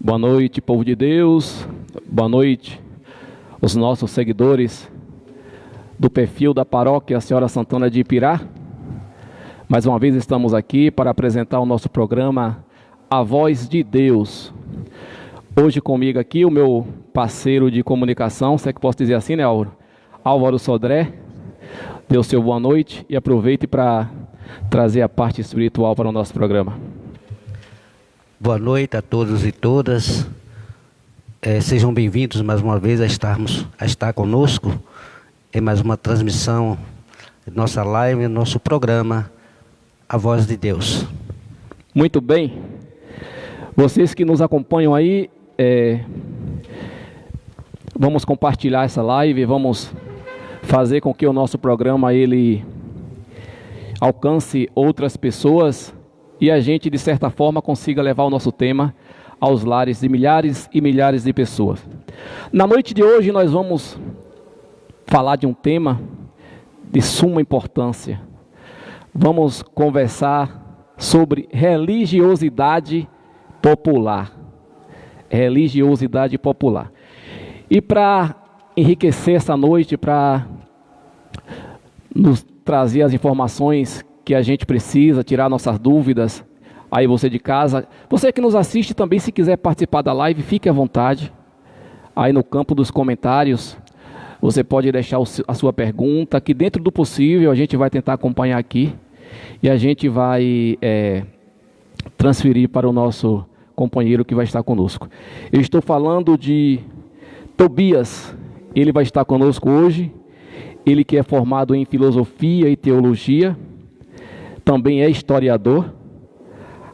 Boa noite, povo de Deus. Boa noite, os nossos seguidores do perfil da paróquia Senhora Santana de Ipirá. Mais uma vez estamos aqui para apresentar o nosso programa A Voz de Deus. Hoje comigo aqui o meu parceiro de comunicação, se é que posso dizer assim, né, Álvaro Sodré. Dê o seu boa noite e aproveite para trazer a parte espiritual para o nosso programa. Boa noite a todos e todas. Sejam bem-vindos mais uma vez a estar conosco em mais uma transmissão, nossa live, nosso programa, A Voz de Deus. Muito bem. Vocês que nos acompanham aí, vamos compartilhar essa live, vamos fazer com que o nosso programa ele alcance outras pessoas e a gente, de certa forma, consiga levar o nosso tema aos lares de milhares e milhares de pessoas. Na noite de hoje nós vamos falar de um tema de suma importância. Vamos conversar sobre religiosidade popular. Religiosidade popular. E para enriquecer essa noite, para nos trazer as informações que a gente precisa, tirar nossas dúvidas, aí você de casa, você que nos assiste também, se quiser participar da live, fique à vontade, aí no campo dos comentários, você pode deixar a sua pergunta, que dentro do possível a gente vai tentar acompanhar aqui, e a gente vai transferir para o nosso companheiro que vai estar conosco. Eu estou falando de Tobias, ele vai estar conosco hoje, ele que é formado em filosofia e teologia, também é historiador.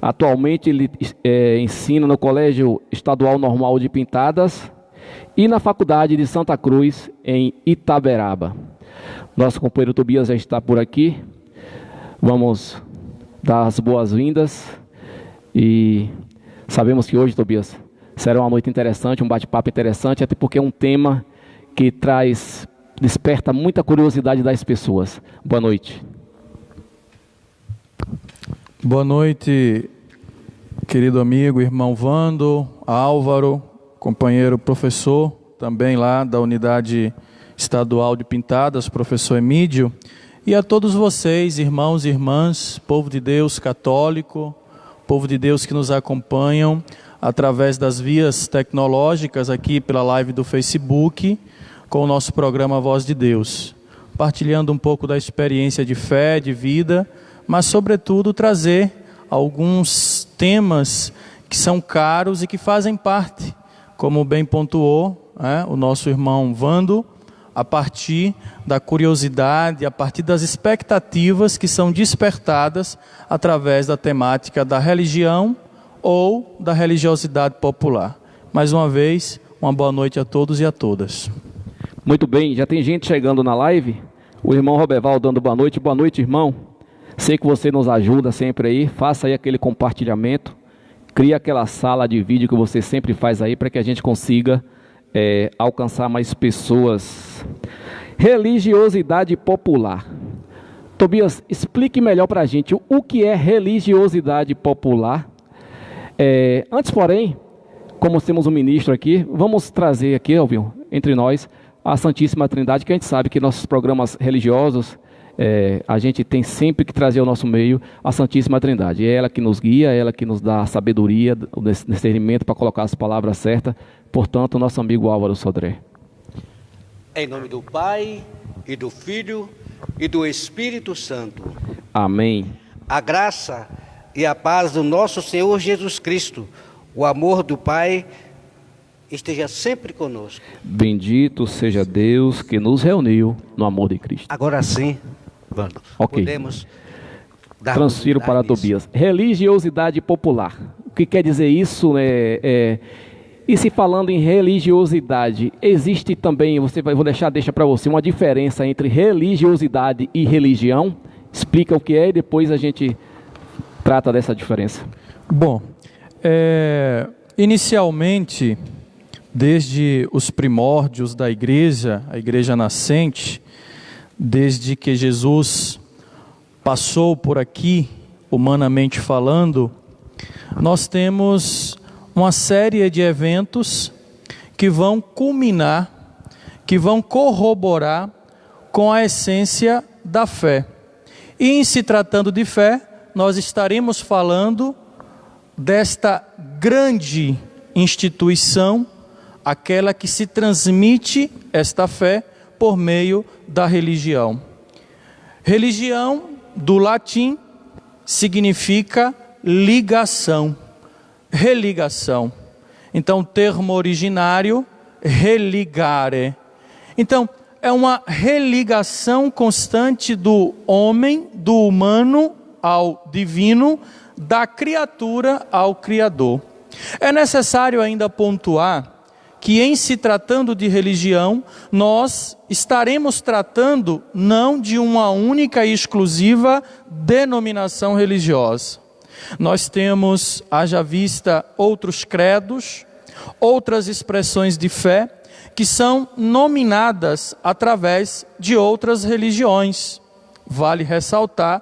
Atualmente ele ensina no Colégio Estadual Normal de Pintadas e na Faculdade de Santa Cruz, em Itaberaba. Nosso companheiro Tobias já está por aqui. Vamos dar as boas-vindas e sabemos que hoje, Tobias, será uma noite interessante, um bate-papo interessante, até porque é um tema que desperta muita curiosidade das pessoas. Boa noite. Boa noite, querido amigo, irmão Vando, Álvaro, companheiro professor, também lá da Unidade Estadual de Pintadas, professor Emídio, e a todos vocês, irmãos e irmãs, povo de Deus católico, povo de Deus que nos acompanham através das vias tecnológicas aqui pela live do Facebook, com o nosso programa Voz de Deus, partilhando um pouco da experiência de fé, de vida, mas sobretudo trazer alguns temas que são caros e que fazem parte, como bem pontuou o nosso irmão Vando, a partir da curiosidade, a partir das expectativas que são despertadas através da temática da religião ou da religiosidade popular. Mais uma vez, uma boa noite a todos e a todas. Muito bem, já tem gente chegando na live. O irmão Roberval dando boa noite, irmão. Sei que você nos ajuda sempre aí, faça aí aquele compartilhamento, cria aquela sala de vídeo que você sempre faz aí para que a gente consiga alcançar mais pessoas. Religiosidade popular. Tobias, explique melhor para a gente o que é religiosidade popular. Antes, porém, como temos um ministro aqui, vamos trazer aqui, Elvio, entre nós, a Santíssima Trindade, que a gente sabe que nossos programas religiosos, a gente tem sempre que trazer ao nosso meio a Santíssima Trindade. É ela que nos guia, é ela que nos dá a sabedoria, o discernimento para colocar as palavras certas. Portanto, nosso amigo Álvaro Sodré. Em nome do Pai, e do Filho, e do Espírito Santo. Amém. A graça e a paz do nosso Senhor Jesus Cristo, o amor do Pai, esteja sempre conosco. Bendito seja Deus que nos reuniu no amor de Cristo. Agora sim, vamos. Ok. Podemos dar Transfiro para nisso. Tobias. Religiosidade popular. O que quer dizer isso? E se falando em religiosidade, existe também, vou deixa para você, uma diferença entre religiosidade e religião? Explica o que é e depois a gente trata dessa diferença. Bom, inicialmente, desde os primórdios da igreja, a igreja nascente, desde que Jesus passou por aqui, humanamente falando, nós temos uma série de eventos que vão culminar, que vão corroborar com a essência da fé. E em se tratando de fé, nós estaremos falando desta grande instituição, aquela que se transmite esta fé por meio da religião. Religião, do latim, significa ligação, religação. Então, o termo originário, religare. Então, é uma religação constante do homem, do humano ao divino, da criatura ao Criador. É necessário ainda pontuar que, em se tratando de religião, nós estaremos tratando não de uma única e exclusiva denominação religiosa. Nós temos, haja vista, outros credos, outras expressões de fé, que são nominadas através de outras religiões. Vale ressaltar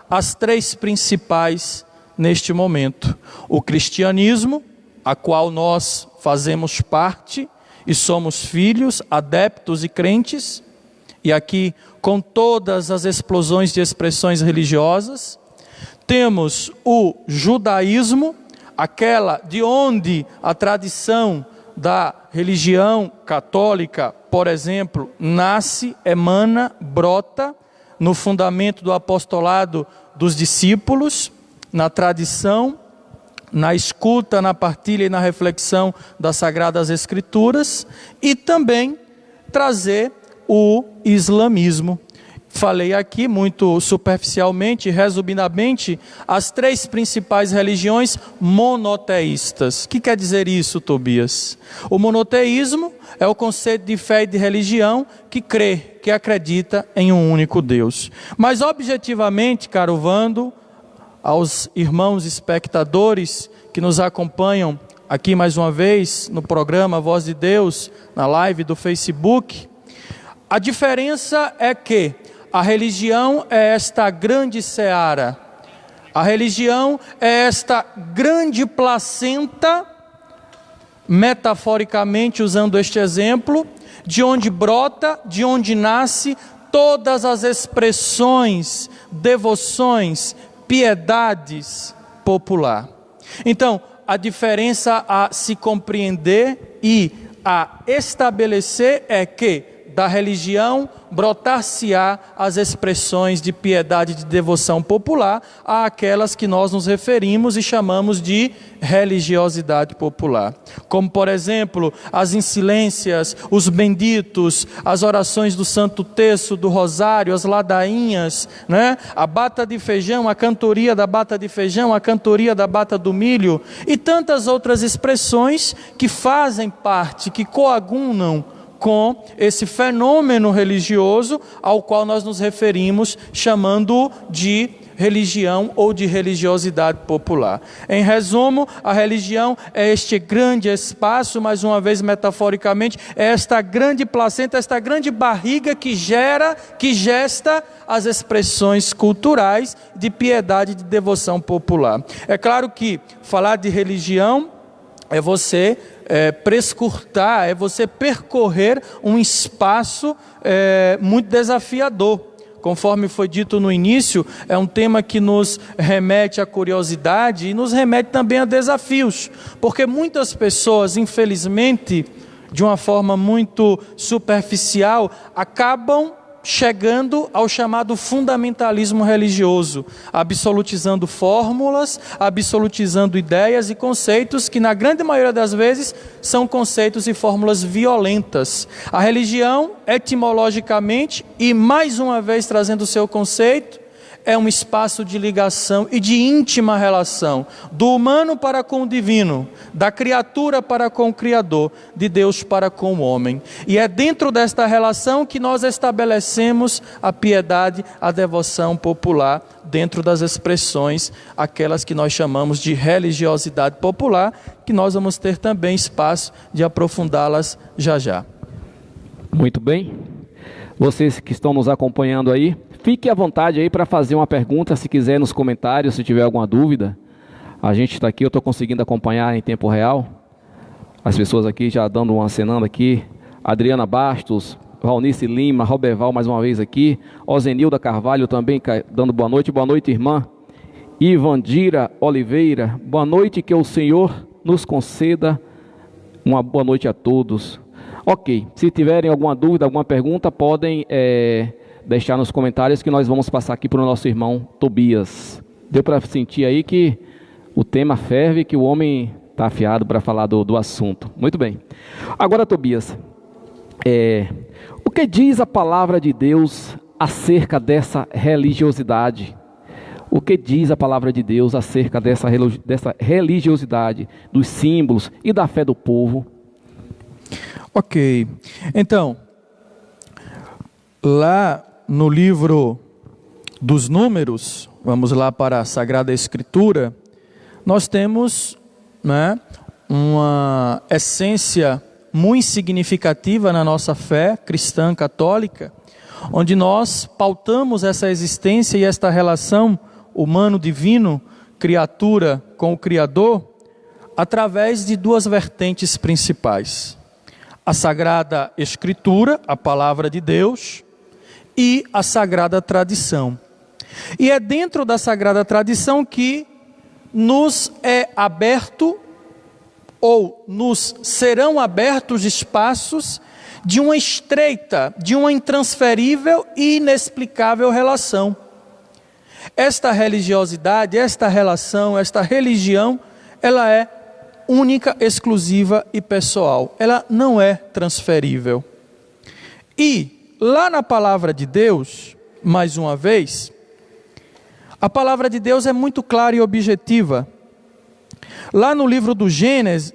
as três principais neste momento: o cristianismo, a qual nós fazemos parte e somos filhos, adeptos e crentes, e aqui com todas as explosões de expressões religiosas. Temos o judaísmo, aquela de onde a tradição da religião católica, por exemplo, nasce, emana, brota no fundamento do apostolado dos discípulos, na tradição, na escuta, na partilha e na reflexão das Sagradas Escrituras, e também trazer o islamismo. Falei aqui muito superficialmente, resumidamente, as três principais religiões monoteístas. O que quer dizer isso, Tobias? O monoteísmo é o conceito de fé e de religião que crê, que acredita em um único Deus. Mas objetivamente, caro Vando, aos irmãos espectadores que nos acompanham aqui mais uma vez no programa Voz de Deus, na live do Facebook, a diferença é que a religião é esta grande seara, a religião é esta grande placenta, metaforicamente usando este exemplo, de onde brota, de onde nasce todas as expressões, devoções, piedades popular. Então, a diferença a se compreender e a estabelecer é que da religião brotar-se-á as expressões de piedade e de devoção popular, àquelas que nós nos referimos e chamamos de religiosidade popular. Como, por exemplo, as insilências, os benditos, as orações do Santo Terço, do Rosário, as ladainhas, né? A bata de feijão, a cantoria da bata de feijão, a cantoria da bata do milho e tantas outras expressões que fazem parte, que coagunam com esse fenômeno religioso ao qual nós nos referimos, chamando de religião ou de religiosidade popular. Em resumo, a religião é este grande espaço, mais uma vez metaforicamente, é esta grande placenta, esta grande barriga que gesta as expressões culturais de piedade e de devoção popular. É claro que falar de religião é você prescrutar, é você percorrer um espaço muito desafiador. Conforme foi dito no início, é um tema que nos remete à curiosidade e nos remete também a desafios, porque muitas pessoas, infelizmente, de uma forma muito superficial, acabam chegando ao chamado fundamentalismo religioso, absolutizando fórmulas, absolutizando ideias e conceitos que, na grande maioria das vezes, são conceitos e fórmulas violentas. A religião, etimologicamente, e mais uma vez trazendo o seu conceito, é um espaço de ligação e de íntima relação, do humano para com o divino, da criatura para com o Criador, de Deus para com o homem. E é dentro desta relação que nós estabelecemos a piedade, a devoção popular, dentro das expressões, aquelas que nós chamamos de religiosidade popular, que nós vamos ter também espaço de aprofundá-las já já. Muito bem. Vocês que estão nos acompanhando aí, fique à vontade aí para fazer uma pergunta, se quiser, nos comentários, se tiver alguma dúvida. A gente está aqui, eu estou conseguindo acompanhar em tempo real. As pessoas aqui já dando uma acenando aqui. Adriana Bastos, Valnice Lima, Roberval mais uma vez aqui. Ozenilda Carvalho também dando boa noite, irmã. Ivandira Oliveira, boa noite, que o Senhor nos conceda uma boa noite a todos. Ok, se tiverem alguma dúvida, alguma pergunta, podem deixar nos comentários que nós vamos passar aqui para o nosso irmão Tobias. Deu para sentir aí que o tema ferve, que o homem está afiado para falar do assunto. Muito bem. Agora, Tobias, o que diz a palavra de Deus acerca dessa religiosidade? O que diz a palavra de Deus acerca dessa religiosidade, dos símbolos e da fé do povo? Ok, então, lá no livro dos Números, vamos lá para a Sagrada Escritura, nós temos, né, uma essência muito significativa na nossa fé cristã católica, onde nós pautamos essa existência e esta relação humano-divino, criatura com o Criador, através de duas vertentes principais: a Sagrada Escritura, a Palavra de Deus, e a Sagrada Tradição. E é dentro da Sagrada Tradição que nos é aberto, ou nos serão abertos espaços de uma estreita, de uma intransferível e inexplicável relação. Esta religiosidade, esta relação, esta religião, ela é única, exclusiva e pessoal. Ela não é transferível. E lá na palavra de Deus, mais uma vez, a palavra de Deus é muito clara e objetiva. Lá no livro do Gênesis,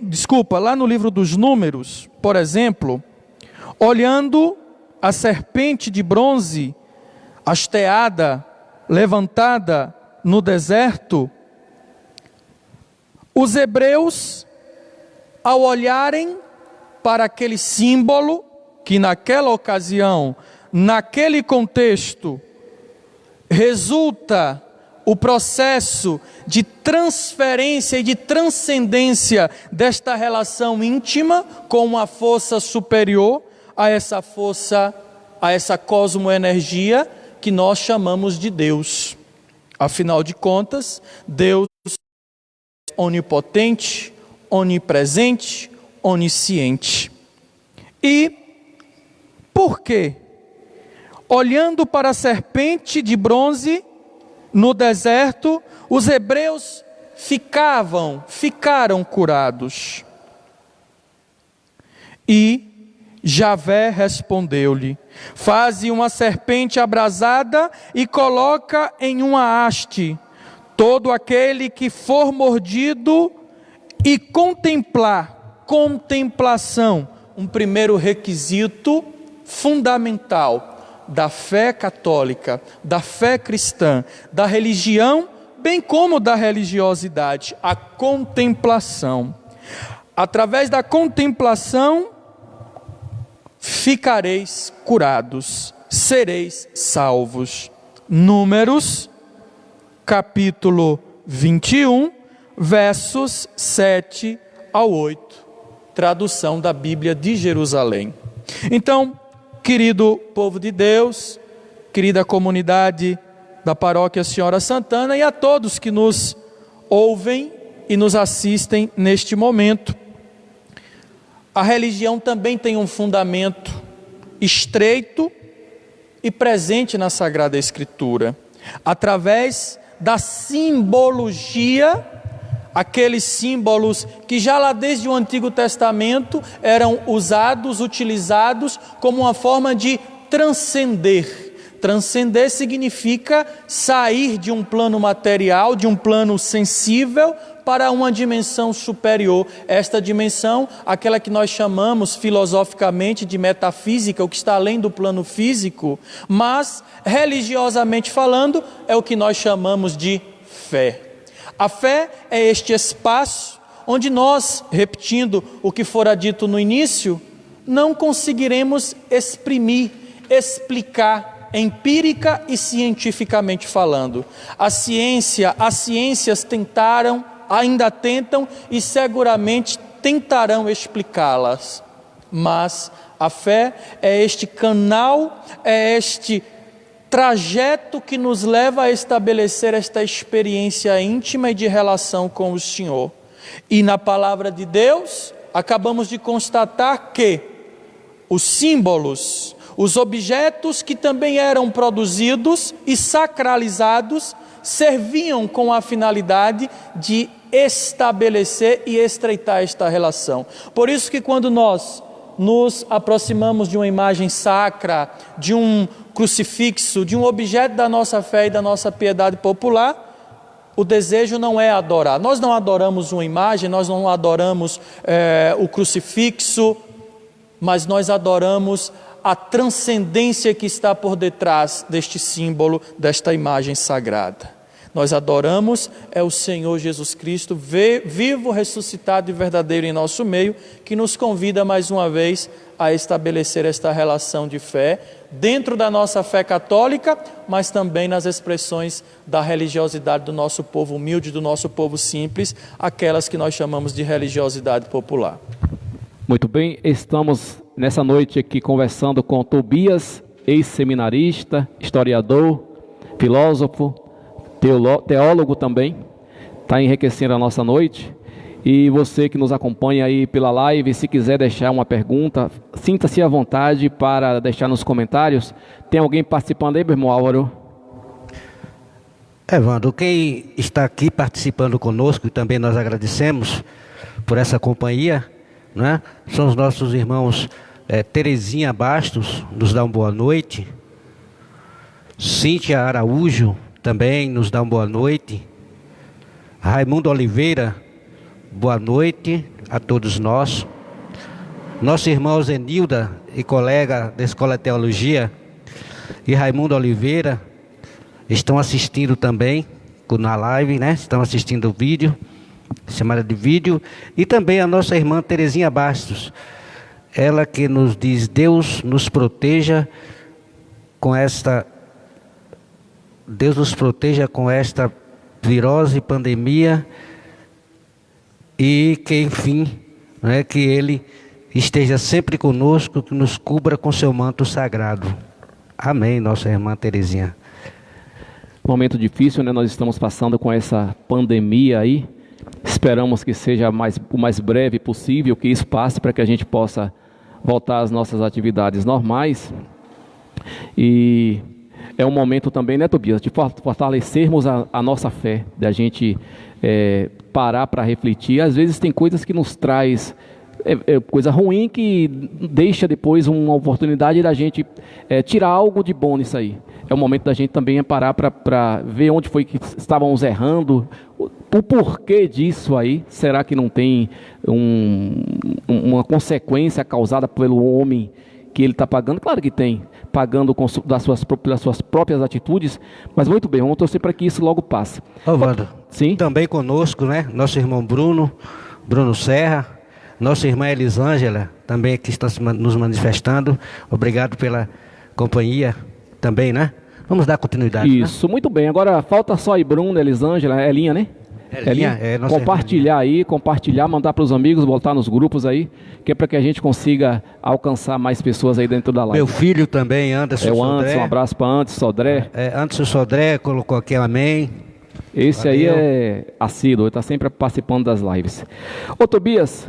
lá no livro dos Números, por exemplo, olhando a serpente de bronze hasteada, levantada no deserto, os hebreus, ao olharem para aquele símbolo, que naquela ocasião, naquele contexto, resulta o processo de transferência e de transcendência desta relação íntima com uma força superior a essa força, a essa cosmoenergia que nós chamamos de Deus. Afinal de contas, Deus é onipotente, onipresente, onisciente. E por quê? Olhando para a serpente de bronze no deserto, os hebreus ficaram curados. E Javé respondeu-lhe: faze uma serpente abrasada e coloca em uma haste todo aquele que for mordido, e contemplação, um primeiro requisito fundamental da fé católica, da fé cristã, da religião, bem como da religiosidade, a contemplação. Através da contemplação, ficareis curados, sereis salvos. Números, capítulo 21, versos 7 ao 8, tradução da Bíblia de Jerusalém. Então, querido povo de Deus, querida comunidade da Paróquia Senhora Santana, e a todos que nos ouvem e nos assistem neste momento, a religião também tem um fundamento estreito e presente na Sagrada Escritura, através da simbologia, aqueles símbolos que já lá desde o Antigo Testamento eram utilizados como uma forma de transcender. Transcender significa sair de um plano material, de um plano sensível, para uma dimensão superior. Esta dimensão, aquela que nós chamamos filosoficamente de metafísica, o que está além do plano físico, mas religiosamente falando, é o que nós chamamos de fé. A fé é este espaço onde nós, repetindo o que fora dito no início, não conseguiremos explicar, empírica e cientificamente falando. As ciências tentaram ainda tentam e seguramente tentarão explicá-las. Mas a fé é este canal, é este trajeto que nos leva a estabelecer esta experiência íntima e de relação com o Senhor. E na palavra de Deus, acabamos de constatar que os símbolos, os objetos que também eram produzidos e sacralizados, serviam com a finalidade de estabelecer e estreitar esta relação. Por isso que quando nós nos aproximamos de uma imagem sacra, de um crucifixo, de um objeto da nossa fé e da nossa piedade popular, o desejo não é adorar. Nós não adoramos uma imagem, nós não adoramos o crucifixo, mas nós adoramos a transcendência que está por detrás deste símbolo, desta imagem sagrada. Nós adoramos o Senhor Jesus Cristo, vivo, ressuscitado e verdadeiro em nosso meio, que nos convida mais uma vez a estabelecer esta relação de fé, dentro da nossa fé católica, mas também nas expressões da religiosidade do nosso povo humilde, do nosso povo simples, aquelas que nós chamamos de religiosidade popular. Muito bem, estamos nessa noite aqui conversando com Tobias, ex-seminarista, historiador, filósofo, teólogo também, está enriquecendo a nossa noite. E você que nos acompanha aí pela live, se quiser deixar uma pergunta, sinta-se à vontade para deixar nos comentários. Tem alguém participando aí, meu irmão Álvaro? Evandro, quem está aqui participando conosco, e também nós agradecemos por essa companhia, né? São os nossos irmãos Terezinha Bastos, nos dá uma boa noite. Cíntia Araújo também nos dá uma boa noite. Raimundo Oliveira, boa noite a todos nós. Nosso irmão Zenilda e colega da Escola de Teologia e Raimundo Oliveira estão assistindo também na live, né? Estão assistindo o vídeo, chamada de vídeo. E também a nossa irmã Terezinha Bastos, ela que nos diz: Deus nos proteja com esta virose, pandemia, e que, enfim, né, que Ele esteja sempre conosco, que nos cubra com seu manto sagrado. Amém, nossa irmã Terezinha. Momento difícil, né? Nós estamos passando com essa pandemia aí. Esperamos que seja o mais breve possível, que isso passe para que a gente possa voltar às nossas atividades normais. E é um momento também, né, Tobias, de fortalecermos a nossa fé, de a gente parar para refletir. Às vezes tem coisas que nos traz coisa ruim, que deixa depois uma oportunidade da gente tirar algo de bom nisso aí. É o momento da gente também parar para ver onde foi que estávamos errando, o porquê disso aí. Será que não tem uma consequência causada pelo homem que ele está pagando? Claro que tem, pagando das suas próprias atitudes, mas muito bem, vamos torcer para que isso logo passe. Wanda, sim? Também conosco, né, nosso irmão Bruno Serra, nossa irmã Elisângela, também aqui está nos manifestando. Obrigado pela companhia também, né? Vamos dar continuidade. Isso, né? Muito bem. Agora falta só aí Bruno, Elisângela, Elinha, né? Elinha, compartilhar aí, mandar para os amigos, botar nos grupos aí, que é para que a gente consiga alcançar mais pessoas aí dentro da live. Meu filho também, Anderson o Sodré. Um abraço para Anderson Sodré. Anderson Sodré colocou aqui amém. Esse Valeu. Aí é assíduo, está sempre participando das lives. Ô Tobias,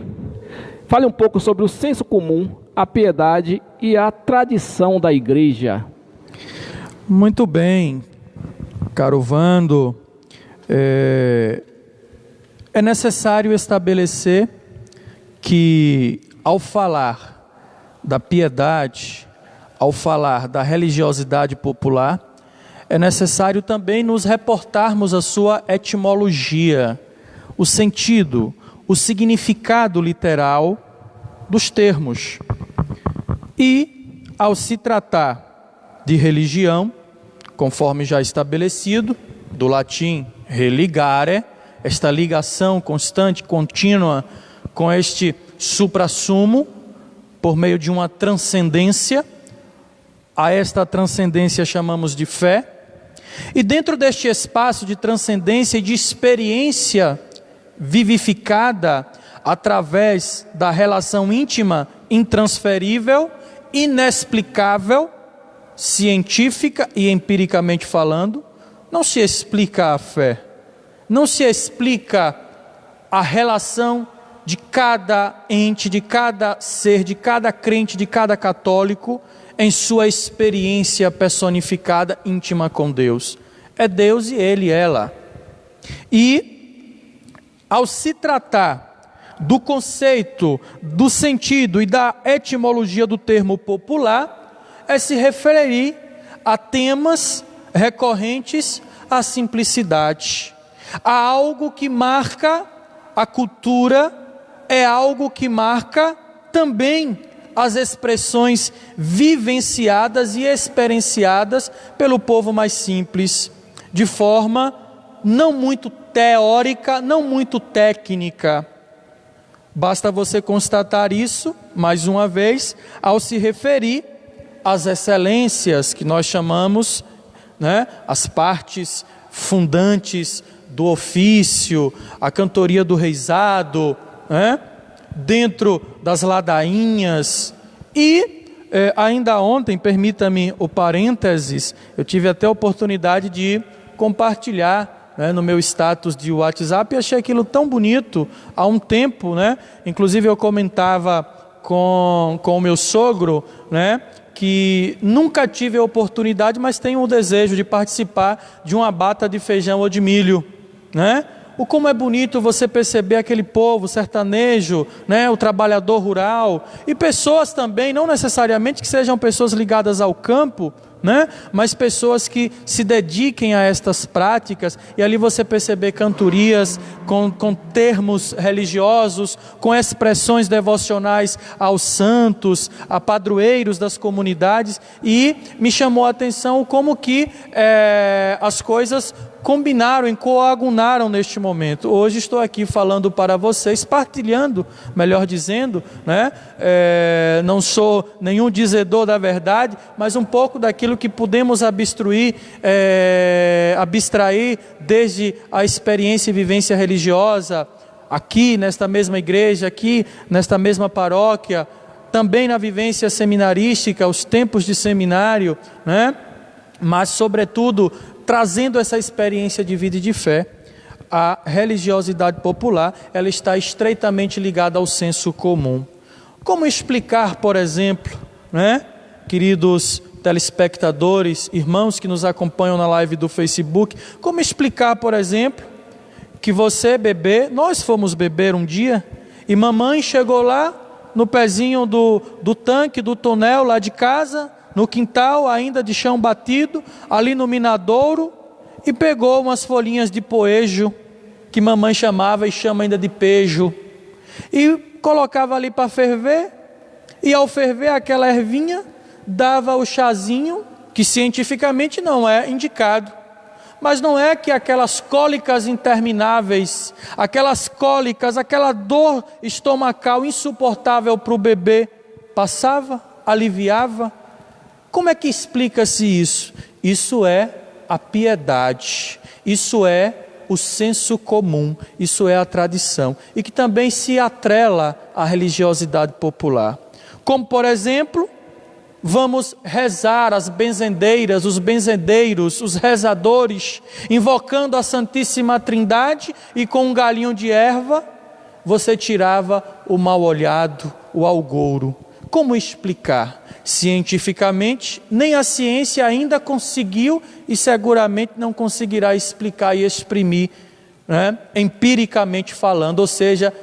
fale um pouco sobre o senso comum, a piedade e a tradição da igreja. Muito bem, caro Vando. É necessário estabelecer que, ao falar da piedade, ao falar da religiosidade popular, é necessário também nos reportarmos a sua etimologia, o sentido, o significado literal dos termos. E, ao se tratar de religião, conforme já estabelecido, do latim religare, esta ligação constante, contínua com este suprassumo, por meio de uma transcendência. A esta transcendência chamamos de fé. E dentro deste espaço de transcendência e de experiência vivificada através da relação íntima, intransferível, inexplicável, científica e empiricamente falando. Não se explica a fé, não se explica a relação de cada ente, de cada ser, de cada crente, de cada católico, em sua experiência personificada, íntima com Deus. É Deus e Ele, ela. E, ao se tratar do conceito, do sentido e da etimologia do termo popular, é se referir a temas recorrentes à simplicidade, a algo que marca a cultura, é algo que marca também as expressões vivenciadas e experienciadas pelo povo mais simples, de forma não muito teórica, não muito técnica. Basta você constatar isso, mais uma vez, ao se referir às excelências que nós chamamos, as partes fundantes do ofício, a cantoria do reizado, dentro das ladainhas. E ainda ontem, permita-me o parênteses, eu tive até a oportunidade de compartilhar no meu status de WhatsApp, e achei aquilo tão bonito há um tempo, inclusive eu comentava com o meu sogro, que nunca tive a oportunidade, mas tenho o desejo de participar de uma bata de feijão ou de milho, O como é bonito você perceber aquele povo sertanejo, o trabalhador rural, e pessoas também, não necessariamente que sejam pessoas ligadas ao campo, mas pessoas que se dediquem a estas práticas, e ali você perceber cantorias com termos religiosos, com expressões devocionais aos santos, a padroeiros das comunidades, e me chamou a atenção como que as coisas combinaram e coagunaram neste momento. Hoje estou aqui falando para vocês, partilhando, melhor dizendo, não sou nenhum dizedor da verdade, mas um pouco daquilo que podemos abstrair desde a experiência e vivência religiosa, aqui nesta mesma igreja, aqui nesta mesma paróquia, também na vivência seminarística, os tempos de seminário, mas sobretudo trazendo essa experiência de vida e de fé. A religiosidade popular, ela está estreitamente ligada ao senso comum. Como explicar, por exemplo, queridos telespectadores, irmãos que nos acompanham na live do Facebook, como explicar, por exemplo, que você bebê, nós fomos beber um dia, e mamãe chegou lá no pezinho do tanque, do tonel lá de casa, no quintal ainda de chão batido, ali no minadouro, e pegou umas folhinhas de poejo, que mamãe chamava e chama ainda de pejo, e colocava ali para ferver, e ao ferver aquela ervinha, dava o chazinho, que cientificamente não é indicado, mas não é que aquelas cólicas intermináveis, aquelas cólicas, aquela dor estomacal insuportável para o bebê, passava, aliviava. Como é que explica-se isso? Isso é a piedade, isso é o senso comum, isso é a tradição, e que também se atrela à religiosidade popular. Como, por exemplo, vamos rezar as benzendeiras, os benzendeiros, os rezadores, invocando a Santíssima Trindade, e com um galinho de erva, você tirava o mal-olhado, o algouro. Como explicar? Cientificamente, nem a ciência ainda conseguiu e seguramente não conseguirá explicar e exprimir, empiricamente falando, ou seja,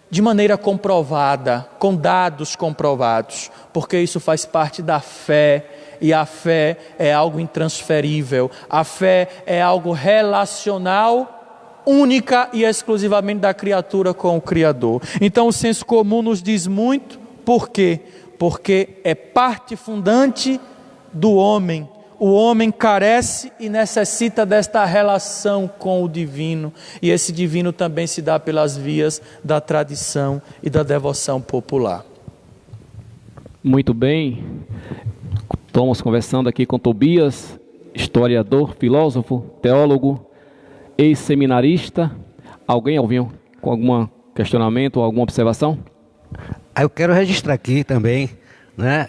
de maneira comprovada, com dados comprovados, porque isso faz parte da fé, e a fé é algo intransferível, a fé é algo relacional, única e exclusivamente da criatura com o Criador. Então o senso comum nos diz muito. Por quê? Porque é parte fundante do homem. O homem carece e necessita desta relação com o divino. E esse divino também se dá pelas vias da tradição e da devoção popular. Muito bem. Estamos conversando aqui com Tobias, historiador, filósofo, teólogo, ex-seminarista. Alguém ouviu? com algum questionamento ou alguma observação? Eu quero registrar aqui também, né,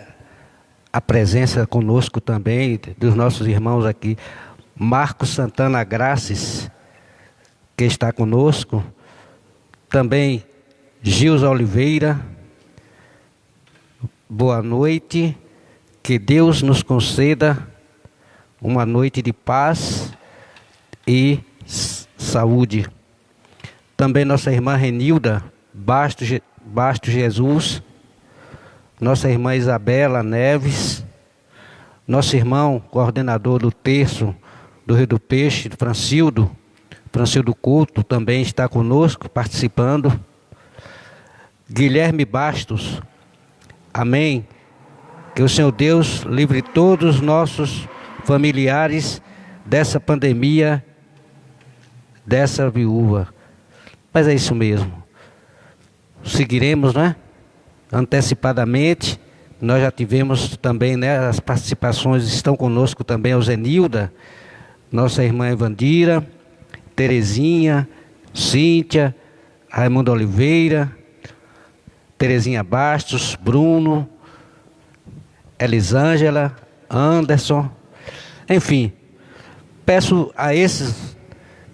a presença conosco também dos nossos irmãos aqui, Marcos Santana Graces, que está conosco, também Gilza Oliveira. Boa noite, que Deus nos conceda uma noite de paz e saúde. Também nossa irmã Renilda Bastos Jesus, nossa irmã Isabela Neves, nosso irmão coordenador do terço do Rio do Peixe, Francildo Couto, também está conosco, participando. Guilherme Bastos, amém. Que o Senhor Deus livre todos os nossos familiares dessa pandemia, dessa viúva. Mas é isso mesmo. Seguiremos, né? Antecipadamente. Nós já tivemos também, né? As participações estão conosco também, a Zenilda, nossa irmã Evandira, Terezinha, Cíntia, Raimundo Oliveira, Terezinha Bastos, Bruno, Elisângela, Anderson, enfim, peço a esses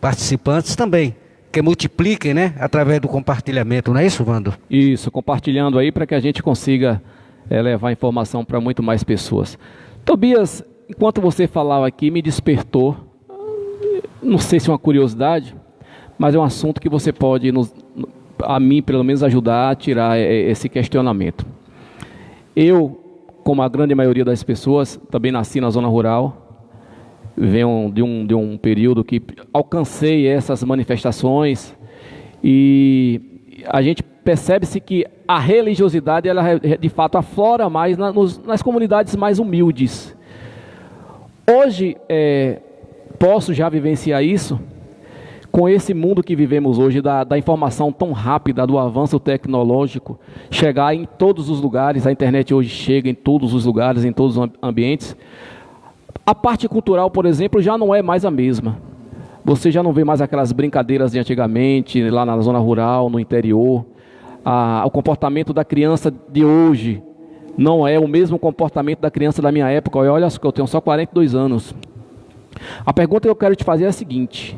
participantes também que multipliquem, né, através do compartilhamento, não é isso, Wando? Isso, compartilhando aí para que a gente consiga levar informação para muito mais pessoas. Tobias, enquanto você falava aqui, me despertou, não sei se é uma curiosidade, mas é um assunto que você pode, a mim pelo menos, ajudar a tirar esse questionamento. Eu, como a grande maioria das pessoas, também nasci na zona rural, venho de um período que alcancei essas manifestações e a gente percebe-se que a religiosidade, ela de fato aflora mais nas comunidades mais humildes. Hoje, posso já vivenciar isso com esse mundo que vivemos hoje, da informação tão rápida, do avanço tecnológico, chegar em todos os lugares. A internet hoje chega em todos os lugares, em todos os ambientes. A parte cultural, por exemplo, já não é mais a mesma. Você já não vê mais aquelas brincadeiras de antigamente, lá na zona rural, no interior. O comportamento da criança de hoje não é o mesmo comportamento da criança da minha época. Olha só, que eu tenho só 42 anos. A pergunta que eu quero te fazer é a seguinte: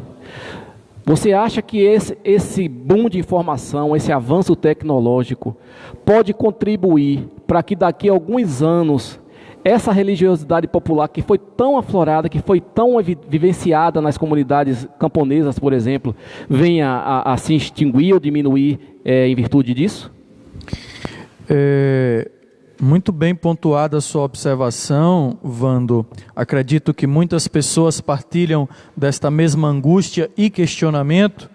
você acha que esse boom de informação, esse avanço tecnológico, pode contribuir para que daqui a alguns anos essa religiosidade popular que foi tão aflorada, que foi tão vivenciada nas comunidades camponesas, por exemplo, venha a se extinguir ou diminuir em virtude disso? Muito bem pontuada a sua observação, Wando. Acredito que muitas pessoas partilham desta mesma angústia e questionamento.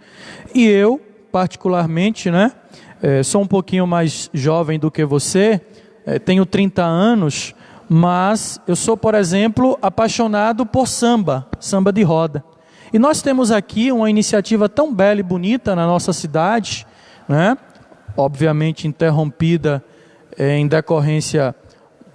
E eu, particularmente, né, sou um pouquinho mais jovem do que você, tenho 30 anos, mas eu sou, por exemplo, apaixonado por samba de roda. E nós temos aqui uma iniciativa tão bela e bonita na nossa cidade, né? Obviamente interrompida em decorrência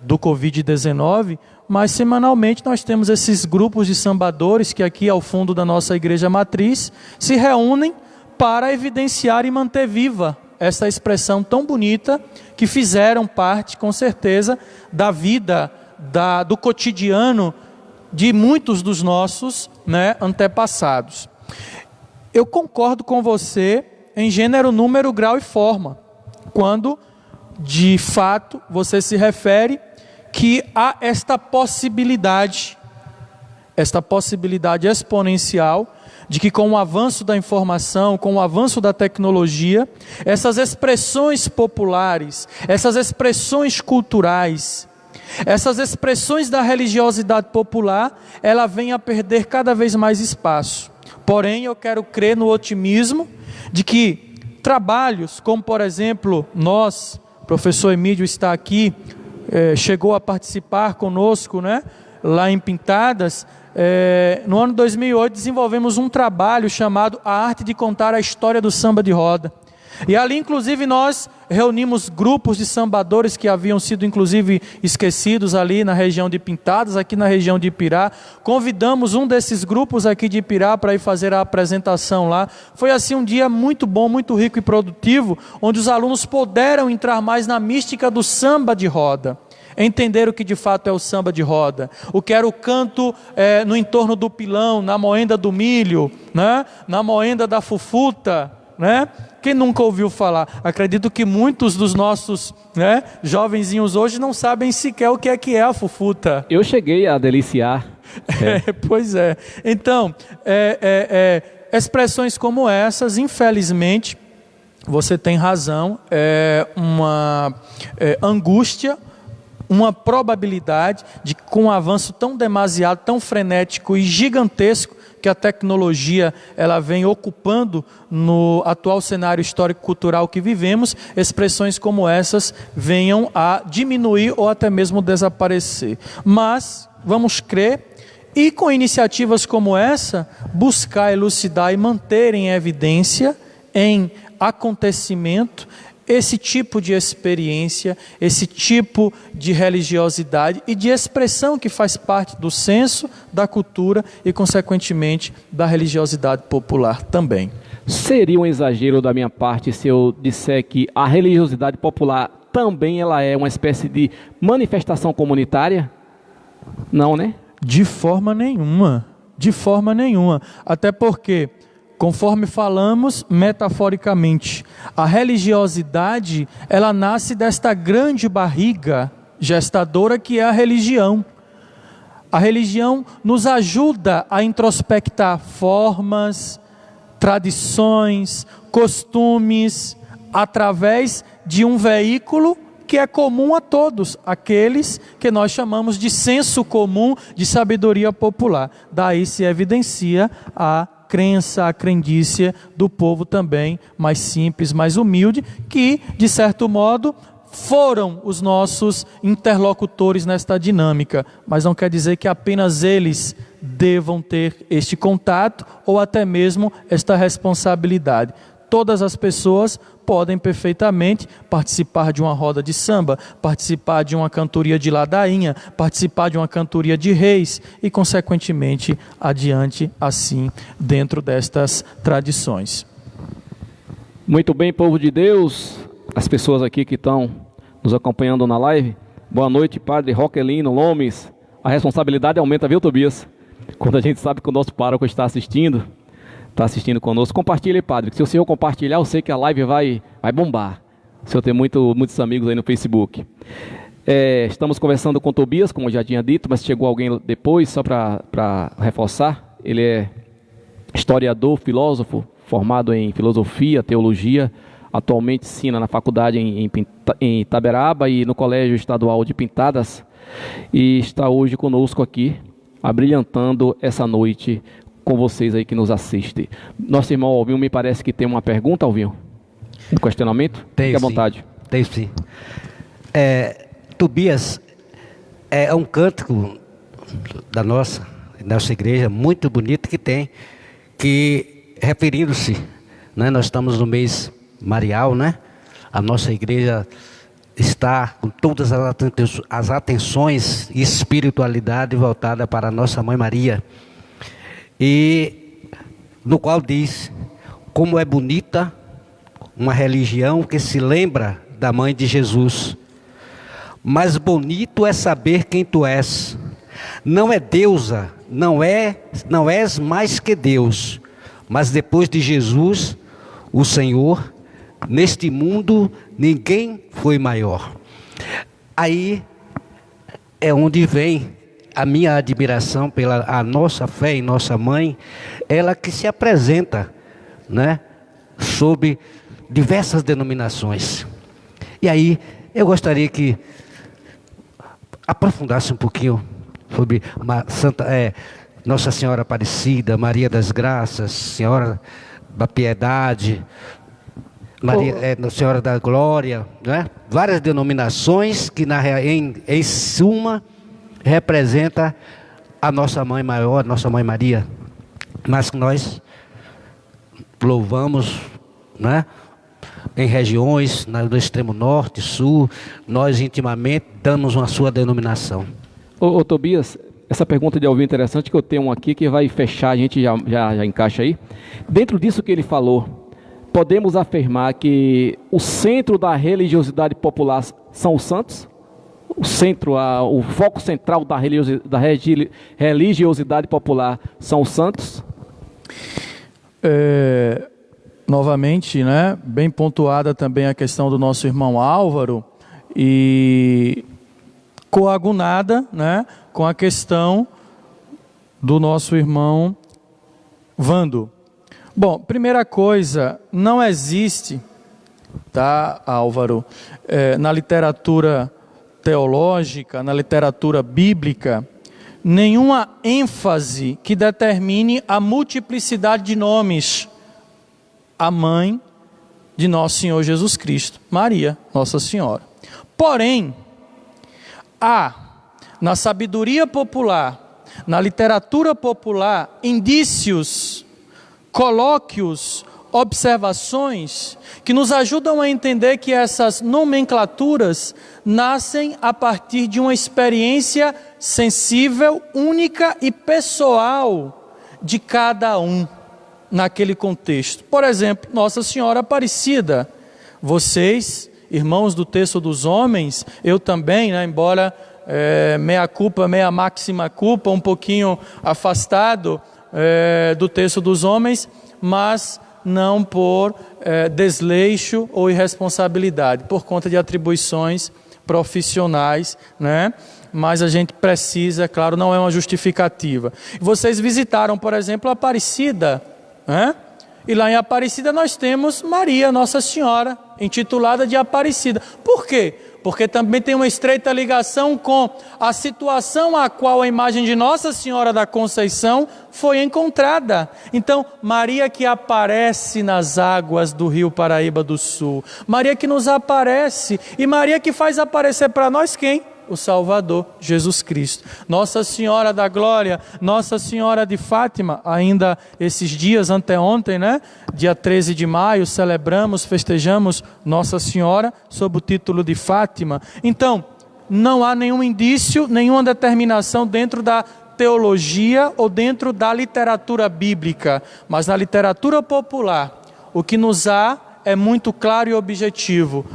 do Covid-19, mas semanalmente nós temos esses grupos de sambadores que aqui ao fundo da nossa igreja matriz se reúnem para evidenciar e manter viva essa expressão tão bonita que fizeram parte, com certeza, da vida, do cotidiano de muitos dos nossos, né, antepassados. Eu concordo com você em gênero, número, grau e forma, quando de fato você se refere que há esta possibilidade exponencial de que com o avanço da informação, com o avanço da tecnologia, essas expressões populares, essas expressões culturais, essas expressões da religiosidade popular, ela vem a perder cada vez mais espaço. Porém, eu quero crer no otimismo de que trabalhos como, por exemplo, nós, professor Emílio está aqui, chegou a participar conosco, né, lá em Pintadas. No ano 2008 desenvolvemos um trabalho chamado A Arte de Contar a História do Samba de Roda. E ali, inclusive, nós reunimos grupos de sambadores que haviam sido, inclusive, esquecidos ali na região de Pintadas, aqui na região de Ipirá. Convidamos um desses grupos aqui de Ipirá para ir fazer a apresentação lá. Foi, assim, um dia muito bom, muito rico e produtivo, onde os alunos puderam entrar mais na mística do samba de roda. Entender o que de fato é o samba de roda, o que era o canto no entorno do pilão, na moenda do milho, né? Na moenda da fufuta, né? Quem nunca ouviu falar? Acredito que muitos dos nossos, né, jovenzinhos hoje não sabem sequer o que é a fufuta. Eu cheguei a deliciar. Pois é. Então, expressões como essas, infelizmente, você tem razão, uma angústia, uma probabilidade de, com um avanço tão demasiado, tão frenético e gigantesco que a tecnologia ela vem ocupando no atual cenário histórico-cultural que vivemos, expressões como essas venham a diminuir ou até mesmo desaparecer. Mas vamos crer e, com iniciativas como essa, buscar elucidar e manter em evidência, em acontecimento, esse tipo de experiência, esse tipo de religiosidade e de expressão que faz parte do senso, da cultura e, consequentemente, da religiosidade popular também. Seria um exagero da minha parte se eu disser que a religiosidade popular também ela é uma espécie de manifestação comunitária? Não, né? De forma nenhuma. De forma nenhuma. Até porque, conforme falamos metaforicamente, a religiosidade, ela nasce desta grande barriga gestadora que é a religião. A religião nos ajuda a introspectar formas, tradições, costumes, através de um veículo que é comum a todos, aqueles que nós chamamos de senso comum, de sabedoria popular. Daí se evidencia a crença, a crendice do povo também mais simples, mais humilde, que, de certo modo, foram os nossos interlocutores nesta dinâmica, mas não quer dizer que apenas eles devam ter este contato ou até mesmo esta responsabilidade. Todas as pessoas podem perfeitamente participar de uma roda de samba, participar de uma cantoria de ladainha, participar de uma cantoria de reis e, consequentemente, adiante assim, dentro destas tradições. Muito bem, povo de Deus, as pessoas aqui que estão nos acompanhando na live, boa noite, Padre Roquelino Lomes. A responsabilidade aumenta, viu, Tobias? Quando a gente sabe que o nosso pároco está assistindo conosco. Compartilhe, Padre, que se o senhor compartilhar, eu sei que a live vai bombar. O senhor tem muitos amigos aí no Facebook. Estamos conversando com Tobias, como eu já tinha dito, mas chegou alguém depois, só para reforçar. Ele é historiador, filósofo, formado em filosofia, teologia. Atualmente ensina na faculdade em Itaberaba e no Colégio Estadual de Pintadas. E está hoje conosco aqui, abrilhantando essa noite com vocês aí que nos assistem. Nosso irmão Alvinho me parece que tem uma pergunta, Alvinho? Um questionamento? Fique à vontade. Tem sim. Tobias, é um cântico da nossa igreja, muito bonito que referindo-se, né, nós estamos no mês marial, né? A nossa igreja está com todas as atenções e espiritualidade voltada para a nossa Mãe Maria. E no qual diz como é bonita uma religião que se lembra da mãe de Jesus. Mas bonito é saber quem tu és. Não é deusa, não és mais que Deus. Mas depois de Jesus, o Senhor, neste mundo ninguém foi maior. Aí é onde vem a minha admiração pela a nossa fé em nossa mãe, ela que se apresenta, né, sob diversas denominações. E aí eu gostaria que aprofundasse um pouquinho sobre Nossa Senhora Aparecida, Maria das Graças, Senhora da Piedade, Senhora da Glória, né? Várias denominações que em suma representa a nossa mãe maior, nossa mãe Maria, mas que nós louvamos, né? em regiões do extremo norte, sul, nós intimamente damos uma sua denominação. Ô Tobias, essa pergunta de Alvin é interessante, que eu tenho um aqui que vai fechar, a gente já encaixa aí. Dentro disso que ele falou, podemos afirmar que o centro da religiosidade popular são os santos? O foco central da religiosidade popular são os santos? Novamente, né, bem pontuada também a questão do nosso irmão Álvaro e coagunada, né, com a questão do nosso irmão Vando. Bom, primeira coisa, não existe, tá, Álvaro, na literatura teológica, na literatura bíblica, nenhuma ênfase que determine a multiplicidade de nomes à mãe de nosso Senhor Jesus Cristo, Maria, Nossa Senhora. Porém, há na sabedoria popular, na literatura popular, indícios, colóquios, observações que nos ajudam a entender que essas nomenclaturas nascem a partir de uma experiência sensível, única e pessoal de cada um naquele contexto. Por exemplo, Nossa Senhora Aparecida. Vocês, irmãos do texto dos homens, eu também, né, embora meia culpa, meia máxima culpa, um pouquinho afastado do texto dos homens, mas não por desleixo ou irresponsabilidade, por conta de atribuições profissionais, né? Mas a gente precisa, claro, não é uma justificativa. Vocês visitaram, por exemplo, a Aparecida, né? E lá em Aparecida nós temos Maria, Nossa Senhora, intitulada de Aparecida. Por quê? Porque também tem uma estreita ligação com a situação a qual a imagem de Nossa Senhora da Conceição foi encontrada. Então, Maria que aparece nas águas do Rio Paraíba do Sul, Maria que nos aparece, e Maria que faz aparecer para nós quem? O Salvador, Jesus Cristo. Nossa Senhora da Glória, Nossa Senhora de Fátima, ainda esses dias, anteontem, né? Dia 13 de maio, celebramos, festejamos Nossa Senhora sob o título de Fátima. Então, não há nenhum indício, nenhuma determinação dentro da teologia ou dentro da literatura bíblica, mas na literatura popular, o que nos há é muito claro e objetivo.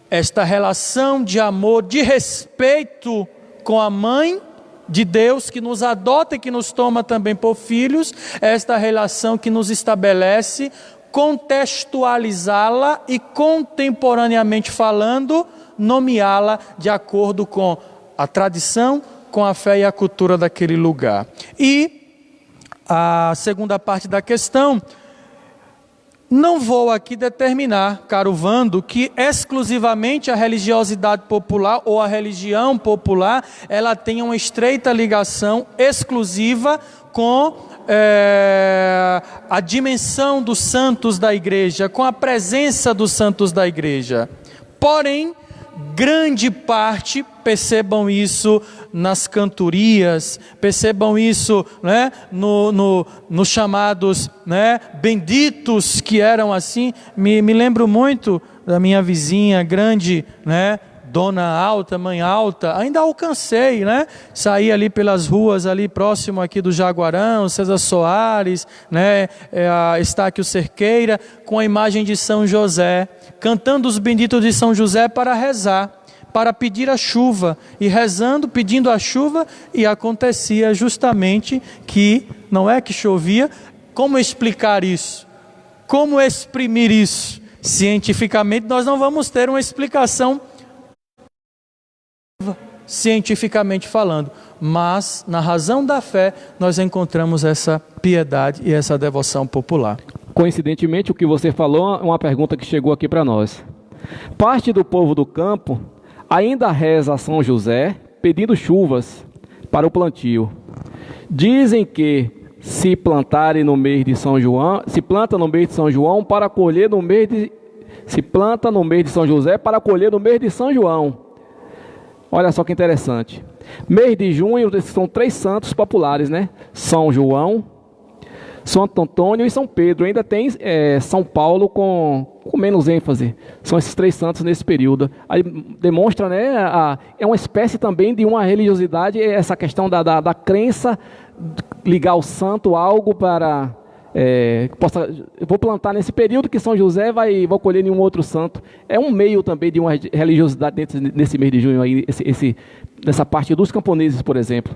Esta relação de amor, de respeito com a mãe de Deus, que nos adota e que nos toma também por filhos, esta relação que nos estabelece, contextualizá-la e contemporaneamente falando, nomeá-la de acordo com a tradição, com a fé e a cultura daquele lugar. E a segunda parte da questão, não vou aqui determinar, caro Vando, que exclusivamente a religiosidade popular ou a religião popular, ela tenha uma estreita ligação exclusiva com a dimensão dos santos da igreja, com a presença dos santos da igreja. Porém, grande parte, percebam isso nas cantorias, percebam isso, né, nos chamados, né, benditos que eram assim. Me lembro muito da minha vizinha grande, né, Dona Alta, Mãe Alta, ainda alcancei, né? Saí ali pelas ruas, ali próximo aqui do Jaguarão, César Soares, né? Estáquio Cerqueira, com a imagem de São José, cantando os benditos de São José para rezar, para pedir a chuva, e rezando, pedindo a chuva, e acontecia justamente que, não é que chovia. Como explicar isso? Como exprimir isso? Cientificamente nós não vamos ter uma explicação cientificamente falando, mas na razão da fé nós encontramos essa piedade e essa devoção popular. Coincidentemente, o que você falou é uma pergunta que chegou aqui para nós. Parte do povo do campo ainda reza a São José pedindo chuvas para o plantio. Dizem que se plantarem no mês de São João, se planta no mês de São João para colher no mês de se planta no mês de São José para colher no mês de São João. Olha só que interessante. Mês de junho são 3 santos populares, né? São João, Santo Antônio e São Pedro. Ainda tem São Paulo com menos ênfase. São esses 3 santos nesse período. Aí demonstra, né, é uma espécie também de uma religiosidade, essa questão da crença, ligar ao santo algo para... vou plantar nesse período que São José vou colher nenhum outro santo. É um meio também de uma religiosidade nesse mês de junho aí, nessa parte dos camponeses, por exemplo.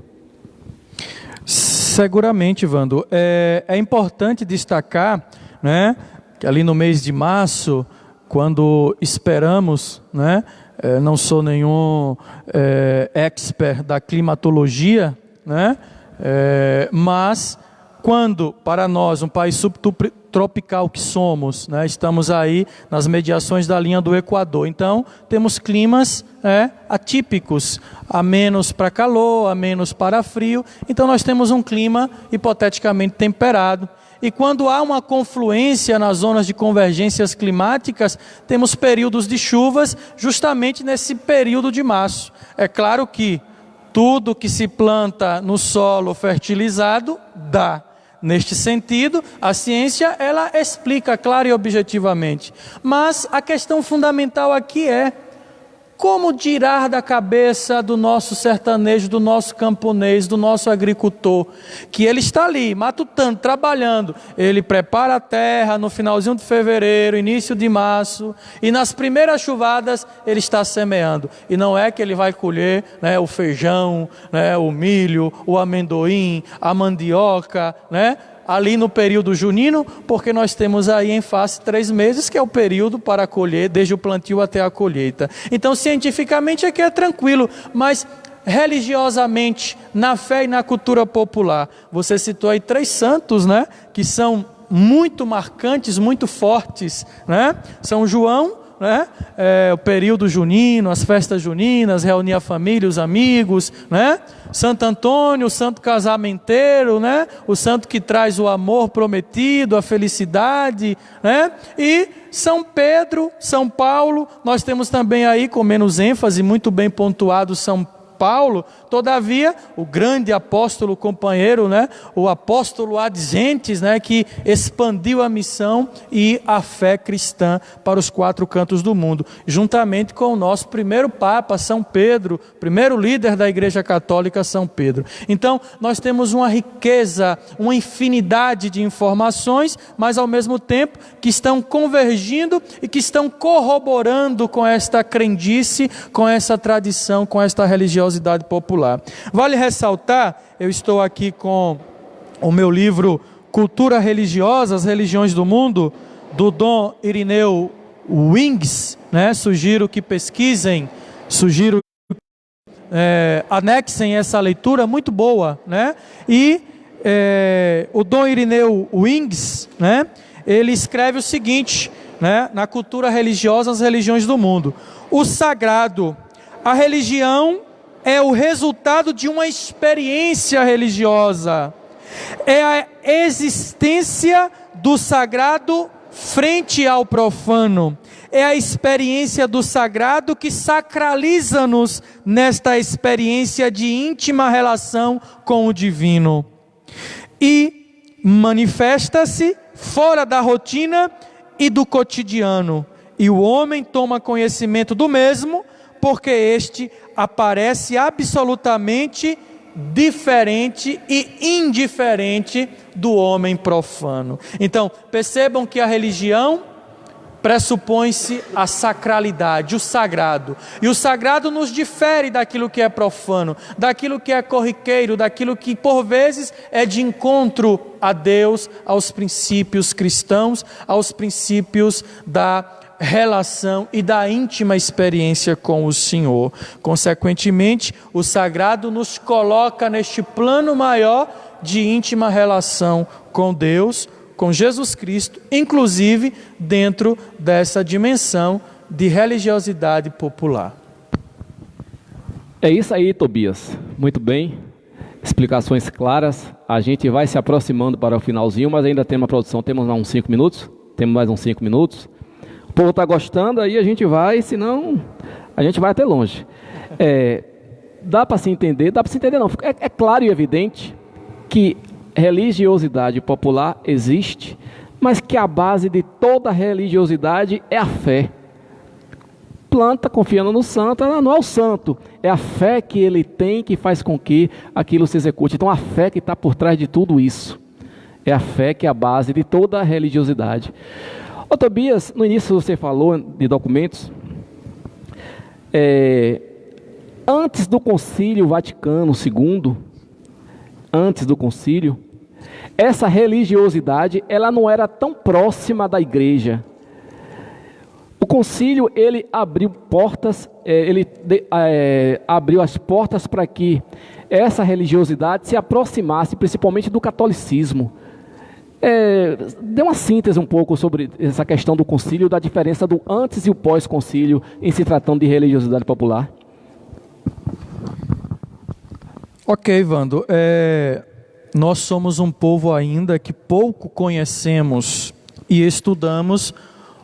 Seguramente, Vando. É importante destacar, né, que ali no mês de março, quando esperamos, né, não sou nenhum expert da climatologia, né, mas quando, para nós, um país subtropical que somos, né, estamos aí nas mediações da linha do Equador, então temos climas atípicos, a menos para calor, a menos para frio, então nós temos um clima hipoteticamente temperado. E quando há uma confluência nas zonas de convergências climáticas, temos períodos de chuvas justamente nesse período de março. É claro que tudo que se planta no solo fertilizado dá. Neste sentido, a ciência ela explica claro e objetivamente. Mas a questão fundamental aqui é: como tirar da cabeça do nosso sertanejo, do nosso camponês, do nosso agricultor, que ele está ali, matutando, trabalhando, ele prepara a terra no finalzinho de fevereiro, início de março, e nas primeiras chuvadas ele está semeando, e não é que ele vai colher, né, o feijão, né, o milho, o amendoim, a mandioca, né, ali no período junino, porque nós temos aí em face 3 meses, que é o período para colher, desde o plantio até a colheita. Então, cientificamente aqui é tranquilo, mas religiosamente, na fé e na cultura popular, você citou aí 3 santos, né, que são muito marcantes, muito fortes, né? São João, né? O período junino, as festas juninas, reunir a família, os amigos, né? Santo Antônio, o santo casamenteiro, né? O santo que traz o amor prometido, a felicidade, né? E São Pedro, São Paulo, nós temos também aí, com menos ênfase, muito bem pontuado, São Paulo, todavia, o grande apóstolo companheiro, né, o apóstolo adjentes, né, que expandiu a missão e a fé cristã para os 4 cantos do mundo, juntamente com o nosso primeiro Papa, São Pedro, primeiro líder da Igreja Católica, São Pedro. Então, nós temos uma riqueza, uma infinidade de informações, mas ao mesmo tempo que estão convergindo e que estão corroborando com esta crendice, com essa tradição, com esta religiosidade popular. Vale ressaltar, eu estou aqui com o meu livro Cultura Religiosa, as Religiões do Mundo, do Dom Irineu Wings, né? Sugiro que pesquisem, anexem essa leitura, muito boa, né? E o Dom Irineu Wings, né? Ele escreve o seguinte, né? Na cultura religiosa, as religiões do mundo: o sagrado, a religião é o resultado de uma experiência religiosa, é a existência do sagrado frente ao profano, é a experiência do sagrado que sacraliza-nos nesta experiência de íntima relação com o divino, e manifesta-se fora da rotina e do cotidiano, e o homem toma conhecimento do mesmo, porque este aparece absolutamente diferente e indiferente do homem profano. Então, percebam que a religião pressupõe-se a sacralidade, o sagrado. E o sagrado nos difere daquilo que é profano, daquilo que é corriqueiro, daquilo que por vezes é de encontro a Deus, aos princípios cristãos, aos princípios da relação e da íntima experiência com o Senhor. Consequentemente, o sagrado nos coloca neste plano maior de íntima relação com Deus, com Jesus Cristo, inclusive dentro dessa dimensão de religiosidade popular. É isso aí, Tobias. Muito bem. Explicações claras. A gente vai se aproximando para o finalzinho, mas ainda tem uma produção. Temos mais uns 5 minutos? Temos mais uns 5 minutos. O povo está gostando, aí a gente vai, senão a gente vai até longe. Dá para se entender? Dá para se entender não. É claro e evidente que religiosidade popular existe, mas que a base de toda religiosidade é a fé. Planta confiando no santo, não é o santo, é a fé que ele tem que faz com que aquilo se execute. Então a fé que está por trás de tudo isso, é a fé que é a base de toda a religiosidade. Ô Tobias, no início você falou de documentos, antes do Concílio Vaticano II, essa religiosidade ela não era tão próxima da igreja. O concílio ele abriu portas, abriu as portas para que essa religiosidade se aproximasse principalmente do catolicismo. Dê uma síntese um pouco sobre essa questão do concílio, da diferença do antes e o pós-concílio em se tratando de religiosidade popular. Ok, Vando. Nós somos um povo ainda que pouco conhecemos e estudamos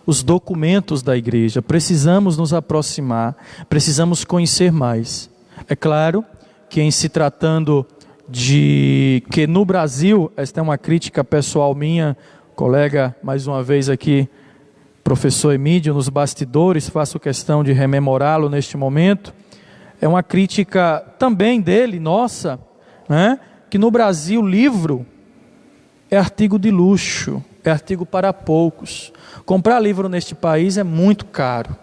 os documentos da igreja. Precisamos nos aproximar, precisamos conhecer mais. É claro que em se tratando de que no Brasil, esta é uma crítica pessoal minha, colega, mais uma vez aqui, professor Emídio, nos bastidores, faço questão de rememorá-lo neste momento, é uma crítica também dele, nossa, né? Que no Brasil livro é artigo de luxo, é artigo para poucos. Comprar livro neste país é muito caro.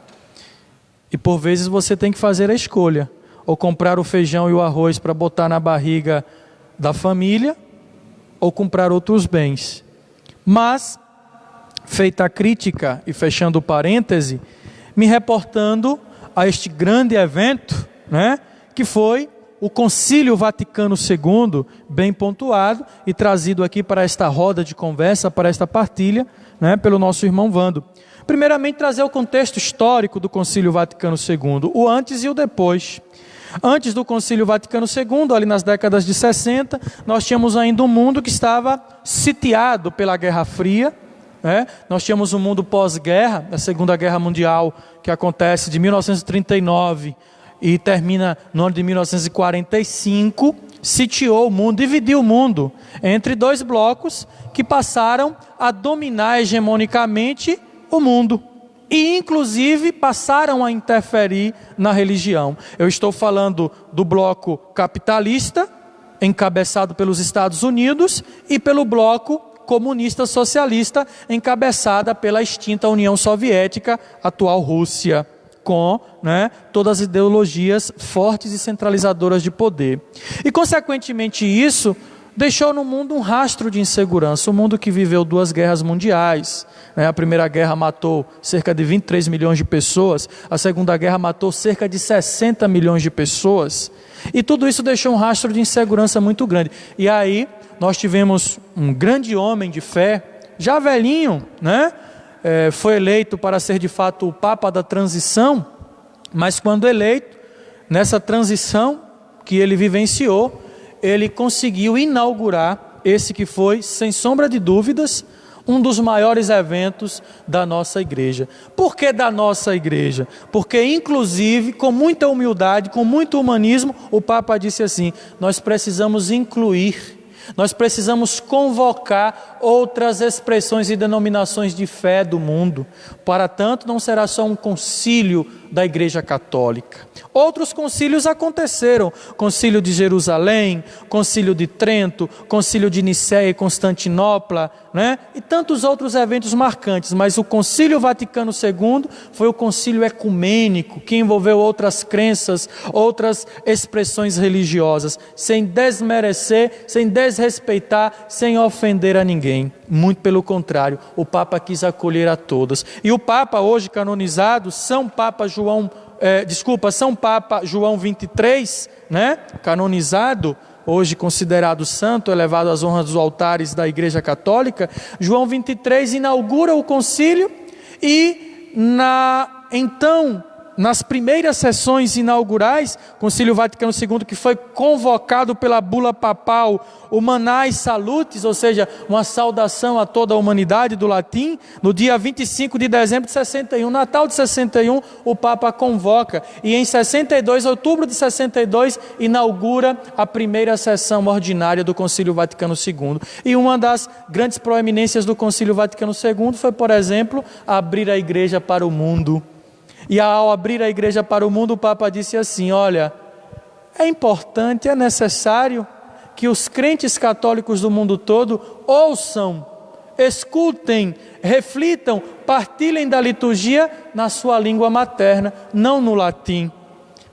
E por vezes você tem que fazer a escolha. Ou comprar o feijão e o arroz para botar na barriga da família, ou comprar outros bens. Mas, feita a crítica e fechando o parêntese, me reportando a este grande evento, né, que foi o Concílio Vaticano II, bem pontuado e trazido aqui para esta roda de conversa, para esta partilha, né, pelo nosso irmão Vando. Primeiramente, trazer o contexto histórico do Concílio Vaticano II, o antes e o depois. Antes do Concílio Vaticano II, ali nas décadas de 60, nós tínhamos ainda um mundo que estava sitiado pela Guerra Fria, né? Nós tínhamos um mundo pós-guerra, a Segunda Guerra Mundial, que acontece de 1939 e termina no ano de 1945, sitiou o mundo, dividiu o mundo entre dois blocos que passaram a dominar hegemonicamente o mundo. E inclusive passaram a interferir na religião. Eu estou falando do bloco capitalista, encabeçado pelos Estados Unidos, e pelo bloco comunista socialista, encabeçada pela extinta União Soviética, atual Rússia, com, né, todas as ideologias fortes e centralizadoras de poder. E consequentemente isso deixou no mundo um rastro de insegurança, um mundo que viveu 2 guerras mundiais, né? A Primeira Guerra matou cerca de 23 milhões de pessoas, a Segunda Guerra matou cerca de 60 milhões de pessoas, e tudo isso deixou um rastro de insegurança muito grande. E aí nós tivemos um grande homem de fé, já velhinho, né? Foi eleito para ser de fato o Papa da transição, mas quando eleito, nessa transição que ele vivenciou, ele conseguiu inaugurar esse que foi, sem sombra de dúvidas, um dos maiores eventos da nossa igreja. Por que da nossa igreja? Porque inclusive, com muita humildade, com muito humanismo, o Papa disse assim: nós precisamos incluir, nós precisamos convocar outras expressões e denominações de fé do mundo. Para tanto, não será só um concílio da Igreja Católica. Outros concílios aconteceram: Concílio de Jerusalém, Concílio de Trento, Concílio de Nicéia e Constantinopla, né? E tantos outros eventos marcantes. Mas o Concílio Vaticano II foi o concílio ecumênico, que envolveu outras crenças, outras expressões religiosas, sem desmerecer, sem desrespeitar, sem ofender a ninguém. Muito pelo contrário, o Papa quis acolher a todas. E o Papa hoje canonizado, São Papa João 23, né? Canonizado, hoje considerado santo, elevado às honras dos altares da Igreja Católica, João 23 inaugura o concílio e na então nas primeiras sessões inaugurais, Concílio Vaticano II, que foi convocado pela bula papal Humanae Salutis, ou seja, uma saudação a toda a humanidade do latim, no dia 25 de dezembro de 61, Natal de 61, o Papa convoca, e em 62, outubro de 62, inaugura a primeira sessão ordinária do Concílio Vaticano II. E uma das grandes proeminências do Concílio Vaticano II foi, por exemplo, abrir a igreja para o mundo. E ao abrir a igreja para o mundo, o Papa disse assim: olha, é importante, é necessário que os crentes católicos do mundo todo ouçam, escutem, reflitam, partilhem da liturgia na sua língua materna, não no latim.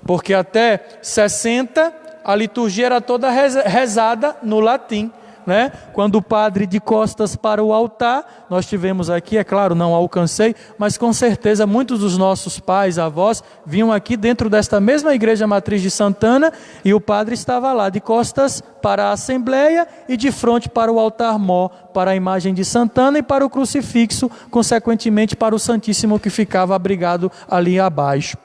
Porque até 60 a liturgia era toda rezada no latim. Né? Quando o padre de costas para o altar, nós tivemos aqui, é claro, não alcancei, mas com certeza muitos dos nossos pais, avós, vinham aqui dentro desta mesma igreja matriz de Santana, e o padre estava lá de costas para a assembleia e de frente para o altar-mor, para a imagem de Santana e para o crucifixo, consequentemente para o Santíssimo que ficava abrigado ali abaixo.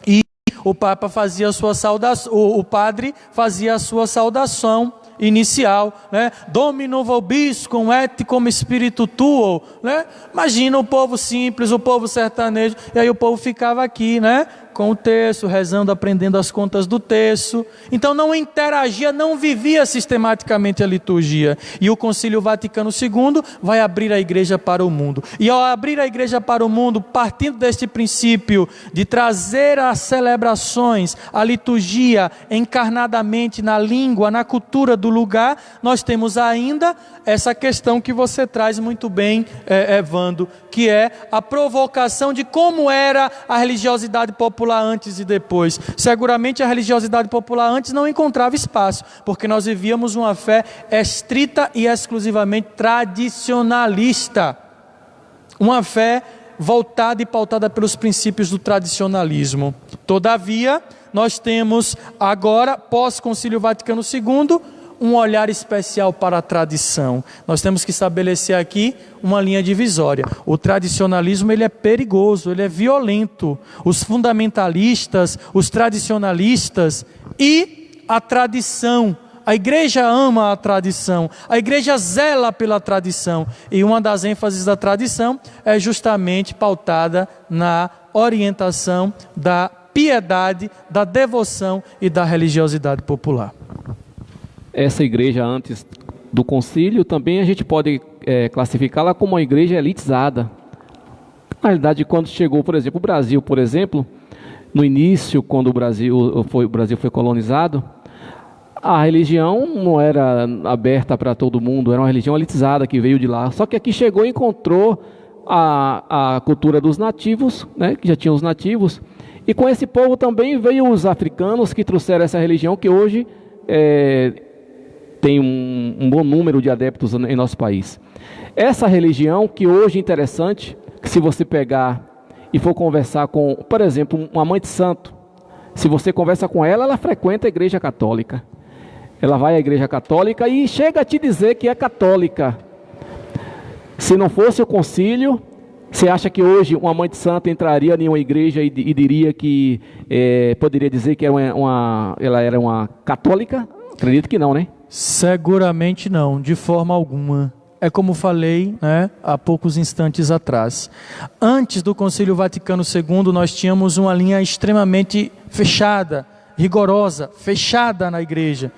E o Papa fazia a sua saudação, o padre fazia a sua saudação inicial, né? Domino vobiscum et cum spiritu tuo, né? Imagina o povo simples, o povo sertanejo, e aí o povo ficava aqui, né? Com o texto, rezando, aprendendo as contas do texto. Então não interagia, não vivia sistematicamente a liturgia. E o Concílio Vaticano II vai abrir a igreja para o mundo. E ao abrir a igreja para o mundo, partindo deste princípio de trazer as celebrações, a liturgia encarnadamente na língua, na cultura do lugar, nós temos ainda essa questão que você traz muito bem, Evandro, que é a provocação de como era a religiosidade popular antes e depois. Seguramente a religiosidade popular antes não encontrava espaço, porque nós vivíamos uma fé estrita e exclusivamente tradicionalista. Uma fé voltada e pautada pelos princípios do tradicionalismo. Todavia, nós temos agora, pós-Concílio Vaticano II, um olhar especial para a tradição. Nós temos que estabelecer aqui uma linha divisória. O tradicionalismo, ele é perigoso, ele é violento. Os fundamentalistas, os tradicionalistas e a tradição. A igreja ama a tradição, a igreja zela pela tradição. E uma das ênfases da tradição é justamente pautada na orientação da piedade, da devoção e da religiosidade popular. Essa igreja antes do concílio também a gente pode classificá-la como uma igreja elitizada. Na realidade, quando chegou, por exemplo, o Brasil, por exemplo, no início, quando o Brasil foi colonizado, a religião não era aberta para todo mundo, era uma religião elitizada que veio de lá. Só que aqui chegou e encontrou a cultura dos nativos, né, que já tinham os nativos, e com esse povo também veio os africanos que trouxeram essa religião que hoje tem um bom número de adeptos em nosso país. Essa religião que hoje é interessante, que se você pegar e for conversar com, por exemplo, uma mãe de santo, se você conversa com ela, ela frequenta a igreja católica. Ela vai à igreja católica e chega a te dizer que é católica. Se não fosse o concílio, você acha que hoje uma mãe de santo entraria em uma igreja e diria que, poderia dizer que ela era uma católica? Acredito que não, né? Seguramente não, de forma alguma. É como falei, né, há poucos instantes atrás. Antes do Concílio Vaticano II, nós tínhamos uma linha extremamente fechada, rigorosa, fechada na igreja,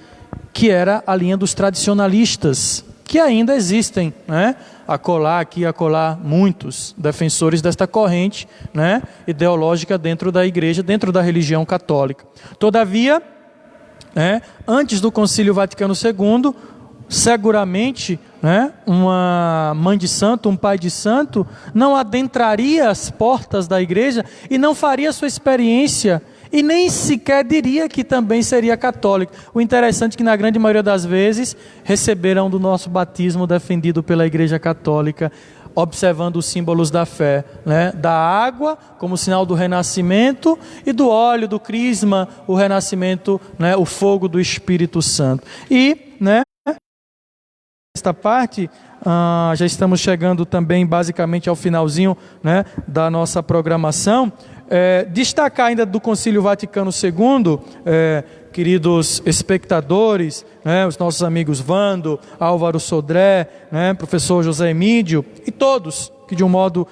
que era a linha dos tradicionalistas, que ainda existem, né? Acolá, aqui, acolá, muitos defensores desta corrente, né, ideológica dentro da igreja, dentro da religião católica. Todavia, antes do Concílio Vaticano II, seguramente, né, uma mãe de santo, um pai de santo, não adentraria as portas da igreja e não faria sua experiência e nem sequer diria que também seria católico. O interessante é que na grande maioria das vezes receberam do nosso batismo defendido pela Igreja Católica, observando os símbolos da fé, né? Da água como sinal do renascimento e do óleo, do crisma, o renascimento, né? O fogo do Espírito Santo. E, né, esta parte, já estamos chegando também basicamente ao finalzinho, né, da nossa programação. destacar ainda do Concílio Vaticano II, queridos espectadores, os nossos amigos Vando, Álvaro Sodré, professor José Emídio e todos que de um modo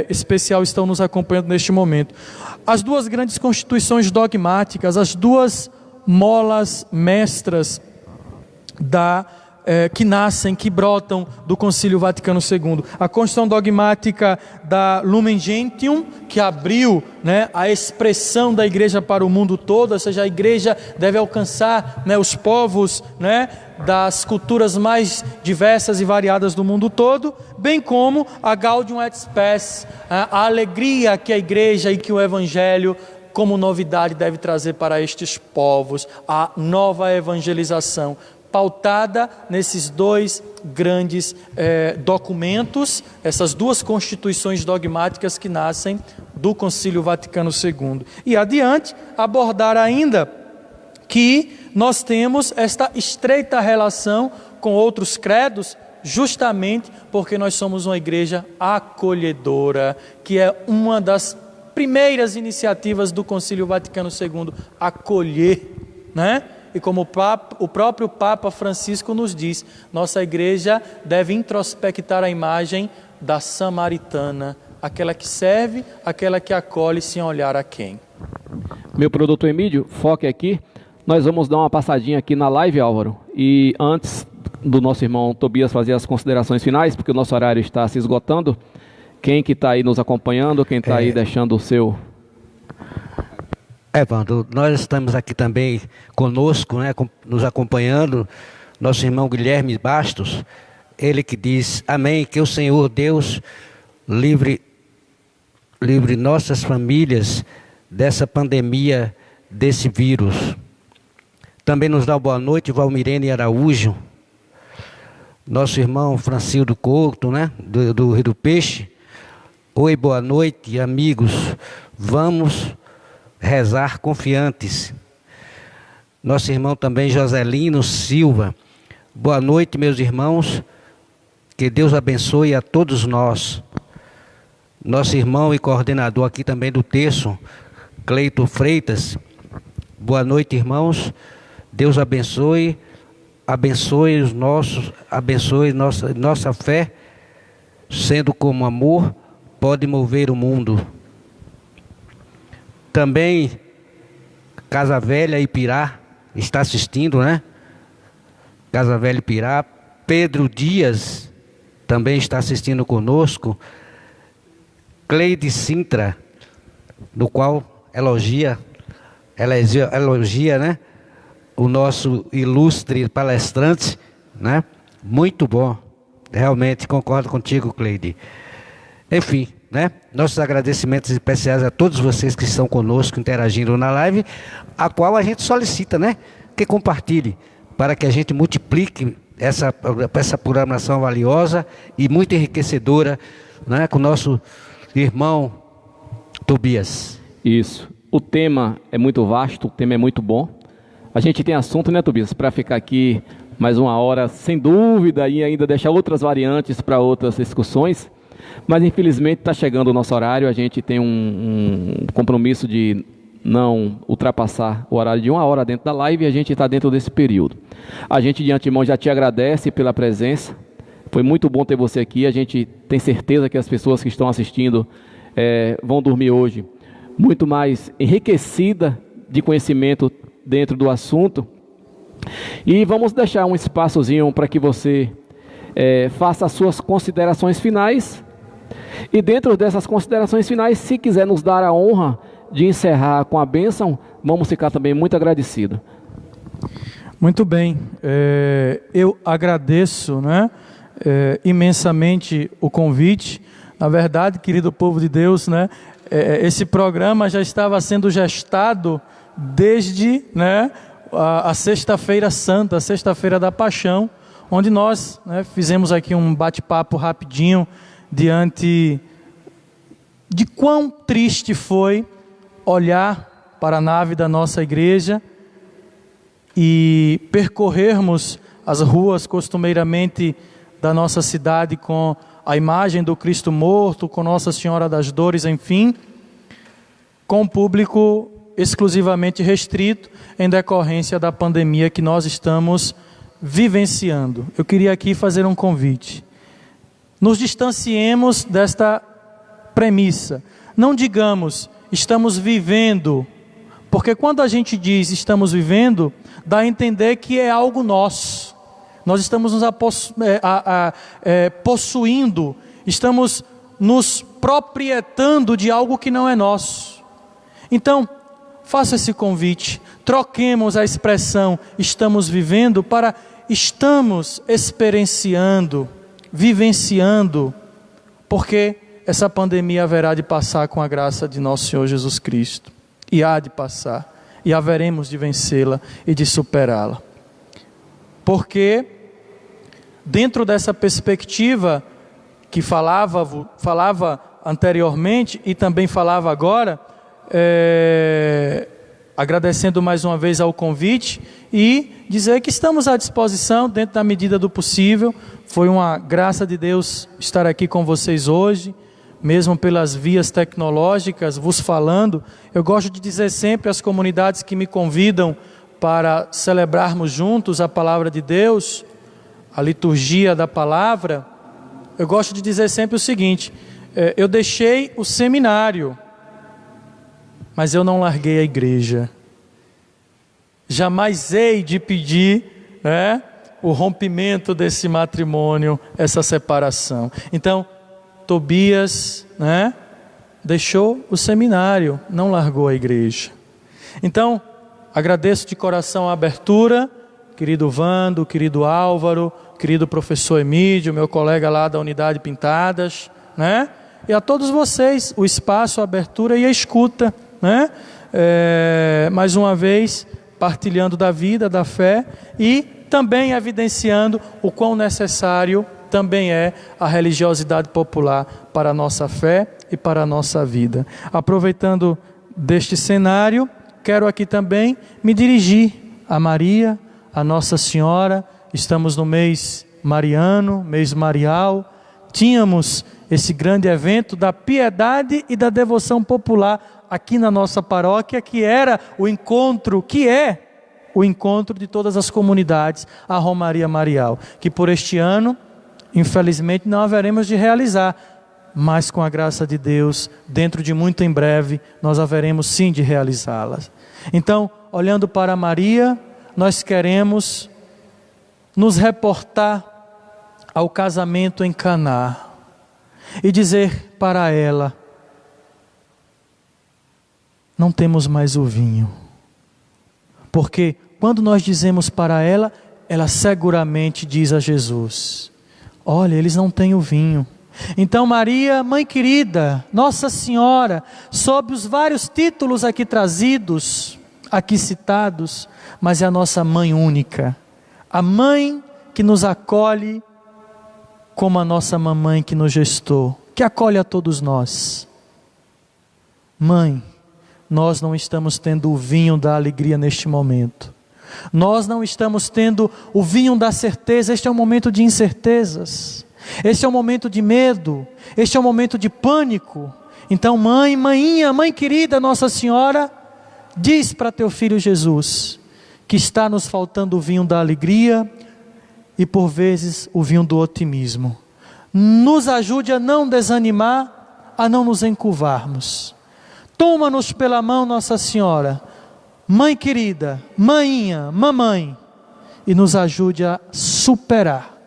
especial estão nos acompanhando neste momento. As duas grandes constituições dogmáticas, as duas molas mestras que nascem, que brotam do Concílio Vaticano II. A Constituição Dogmática da Lumen Gentium, que abriu a expressão da Igreja para o mundo todo, ou seja, a Igreja deve alcançar os povos das culturas mais diversas e variadas do mundo todo, bem como a Gaudium et Spes, a alegria que a Igreja e que o Evangelho como novidade deve trazer para estes povos, a nova evangelização, pautada nesses dois grandes documentos, essas duas constituições dogmáticas que nascem do Concílio Vaticano II. E adiante, abordar ainda que nós temos esta estreita relação com outros credos, justamente porque nós somos uma igreja acolhedora, que é uma das primeiras iniciativas do Concílio Vaticano II, acolher, E como o próprio Papa Francisco nos diz, nossa igreja deve introspectar a imagem da samaritana, aquela que serve, aquela que acolhe sem olhar a quem. Meu produtor Emídio, foque aqui. Nós vamos dar uma passadinha aqui na live, Álvaro. E antes do nosso irmão Tobias fazer as considerações finais, porque o nosso horário está se esgotando, quem que está aí nos acompanhando, quem está aí deixando o seu... Evandro, nós estamos aqui também conosco, nos acompanhando, nosso irmão Guilherme Bastos, ele que diz, amém, que o Senhor Deus livre nossas famílias dessa pandemia, desse vírus. Também nos dá boa noite, Valmirene Araújo, nosso irmão Francildo Couto, do Rio do Peixe. Oi, boa noite, amigos, vamos rezar confiantes. Nosso irmão também Joselino Silva, boa noite, meus irmãos, que Deus abençoe a todos nós. Nosso irmão e coordenador aqui também do terço, Cleito Freitas, boa noite, irmãos, Deus abençoe nossa fé, sendo como amor, pode mover o mundo. Também Casa Velha Ipirá está assistindo, Casa Velha Ipirá. Pedro Dias também está assistindo conosco. Cleide Sintra, no qual elogia, o nosso ilustre palestrante, Muito bom, realmente concordo contigo, Cleide. Enfim, nossos agradecimentos especiais a todos vocês que estão conosco interagindo na live, a qual a gente solicita, que compartilhe, para que a gente multiplique essa programação valiosa e muito enriquecedora, com o nosso irmão Tobias. Isso. O tema é muito vasto, o tema é muito bom. A gente tem assunto, Tobias, para ficar aqui mais uma hora, sem dúvida, e ainda deixar outras variantes para outras discussões. Mas infelizmente está chegando o nosso horário, a gente tem um compromisso de não ultrapassar o horário de 1 hora dentro da live e a gente está dentro desse período. A gente de antemão já te agradece pela presença, foi muito bom ter você aqui, a gente tem certeza que as pessoas que estão assistindo vão dormir hoje muito mais enriquecida de conhecimento dentro do assunto. E vamos deixar um espaçozinho para que você faça as suas considerações finais. E dentro dessas considerações finais, se quiser nos dar a honra de encerrar com a bênção, vamos ficar também muito agradecidos. Muito bem, eu agradeço imensamente o convite. Na verdade, querido povo de Deus, esse programa já estava sendo gestado desde a Sexta-feira Santa, a Sexta-feira da Paixão, onde nós fizemos aqui um bate-papo rapidinho diante de quão triste foi olhar para a nave da nossa igreja e percorrermos as ruas costumeiramente da nossa cidade com a imagem do Cristo morto, com Nossa Senhora das Dores, enfim, com público exclusivamente restrito em decorrência da pandemia que nós estamos vivenciando. Eu queria aqui fazer um convite. Nos distanciemos desta premissa. Não digamos, estamos vivendo, porque quando a gente diz estamos vivendo, dá a entender que é algo nosso. Nós estamos nos possuindo, estamos nos proprietando de algo que não é nosso. Então, faço esse convite, troquemos a expressão estamos vivendo para estamos experienciando, vivenciando, porque essa pandemia haverá de passar com a graça de nosso Senhor Jesus Cristo, e há de passar, e haveremos de vencê-la e de superá-la. Porque, dentro dessa perspectiva que falava anteriormente e também falava agora, agradecendo mais uma vez ao convite e dizer que estamos à disposição dentro da medida do possível. Foi uma graça de Deus estar aqui com vocês hoje, mesmo pelas vias tecnológicas, vos falando. Eu gosto de dizer sempre às comunidades que me convidam para celebrarmos juntos a palavra de Deus, a liturgia da palavra, eu gosto de dizer sempre o seguinte: eu deixei o seminário, mas eu não larguei a igreja. Jamais hei de pedir, o rompimento desse matrimônio, essa separação. Então, Tobias, deixou o seminário, não largou a igreja. Então, agradeço de coração a abertura, querido Vando, querido Álvaro, querido professor Emídio, meu colega lá da Unidade Pintadas, e a todos vocês, o espaço, a abertura e a escuta, mais uma vez, partilhando da vida, da fé e também evidenciando o quão necessário também é a religiosidade popular para a nossa fé e para a nossa vida. Aproveitando deste cenário, quero aqui também me dirigir a Maria, a Nossa Senhora. Estamos no mês mariano, mês marial. Tínhamos esse grande evento da piedade e da devoção popular aqui na nossa paróquia, que era o encontro, que é o encontro de todas as comunidades, a Romaria Marial, que por este ano, infelizmente, não haveremos de realizar, mas com a graça de Deus, dentro de muito em breve, nós haveremos sim de realizá-las. Então, olhando para Maria, nós queremos nos reportar ao casamento em Caná e dizer para ela: não temos mais o vinho. Porque quando nós dizemos para ela, ela seguramente diz a Jesus: olha, eles não têm o vinho. Então Maria, mãe querida, Nossa Senhora, sob os vários títulos aqui trazidos, aqui citados, mas é a nossa mãe única, a mãe que nos acolhe como a nossa mamãe que nos gestou, que acolhe a todos nós. Mãe, nós não estamos tendo o vinho da alegria neste momento. Nós não estamos tendo o vinho da certeza. Este é um momento de incertezas. Este é um momento de medo. Este é um momento de pânico. Então, mãe, mãinha, mãe querida, Nossa Senhora, diz para teu filho Jesus que está nos faltando o vinho da alegria e por vezes o vinho do otimismo. Nos ajude a não desanimar, a não nos encurvarmos. Toma-nos pela mão, Nossa Senhora, mãe querida, mãinha, mamãe, e nos ajude a superar,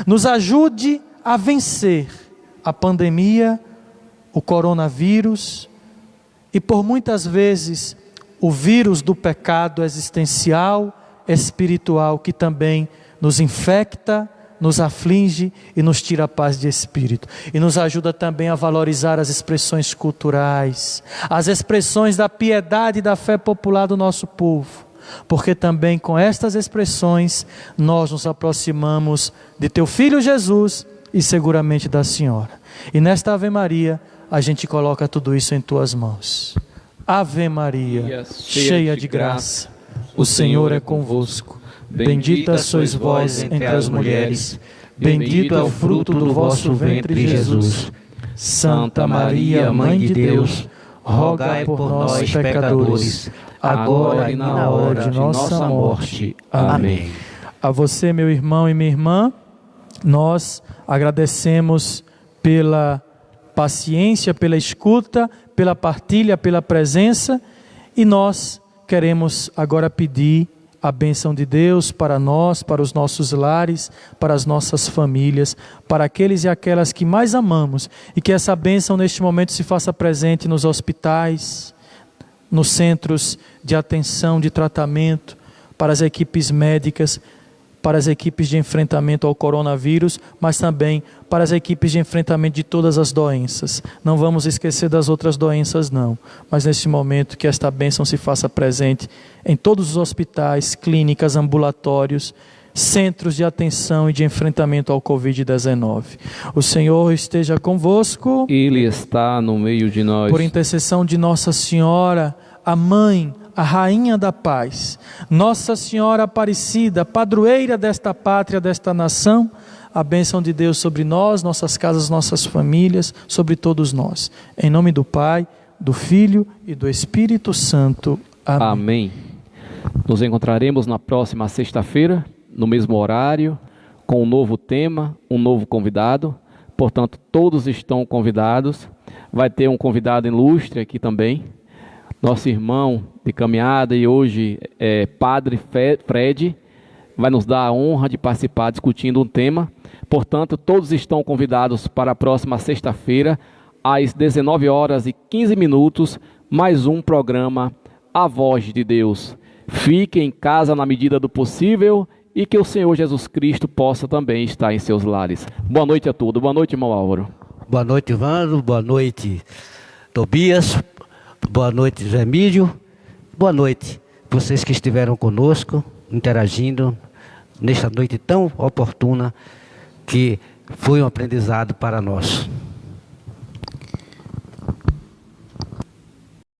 nos ajude a vencer a pandemia, o coronavírus, e por muitas vezes o vírus do pecado existencial, espiritual, que também nos infecta, nos aflige e nos tira a paz de espírito. E nos ajuda também a valorizar as expressões culturais, as expressões da piedade e da fé popular do nosso povo. Porque também com estas expressões nós nos aproximamos de teu Filho Jesus e seguramente da Senhora. E nesta Ave Maria a gente coloca tudo isso em tuas mãos. Ave Maria, cheia de graça, o Senhor é convosco. Bendita sois vós entre as mulheres, bendito é o fruto do vosso ventre, Jesus. Santa Maria, Mãe de Deus, rogai por nós, pecadores, agora e na hora de nossa morte. Amém. A você, meu irmão e minha irmã, nós agradecemos pela paciência, pela escuta, pela partilha, pela presença, e nós queremos agora pedir a bênção de Deus para nós, para os nossos lares, para as nossas famílias, para aqueles e aquelas que mais amamos, e que essa bênção neste momento se faça presente nos hospitais, nos centros de atenção, de tratamento, para as equipes médicas, para as equipes de enfrentamento ao coronavírus, mas também para as equipes de enfrentamento de todas as doenças. Não vamos esquecer das outras doenças não, mas nesse momento que esta bênção se faça presente em todos os hospitais, clínicas, ambulatórios, centros de atenção e de enfrentamento ao Covid-19. O Senhor esteja convosco. Ele está no meio de nós. Por intercessão de Nossa Senhora, a Mãe, a Rainha da Paz, Nossa Senhora Aparecida, padroeira desta pátria, desta nação, a bênção de Deus sobre nós, nossas casas, nossas famílias, sobre todos nós. Em nome do Pai, do Filho e do Espírito Santo. Amém. Amém. Nos encontraremos na próxima sexta-feira, no mesmo horário, com um novo tema, um novo convidado. Portanto, todos estão convidados. Vai ter um convidado ilustre aqui também, nosso irmão de caminhada e hoje Padre Fred, vai nos dar a honra de participar discutindo um tema. Portanto, todos estão convidados para a próxima sexta-feira, às 19h15, mais um programa A Voz de Deus. Fique em casa na medida do possível e que o Senhor Jesus Cristo possa também estar em seus lares. Boa noite a todos. Boa noite, irmão Álvaro. Boa noite, Vando. Boa noite, Tobias. Boa noite, Zé Mídio. Boa noite, vocês que estiveram conosco, interagindo nesta noite tão oportuna, que foi um aprendizado para nós.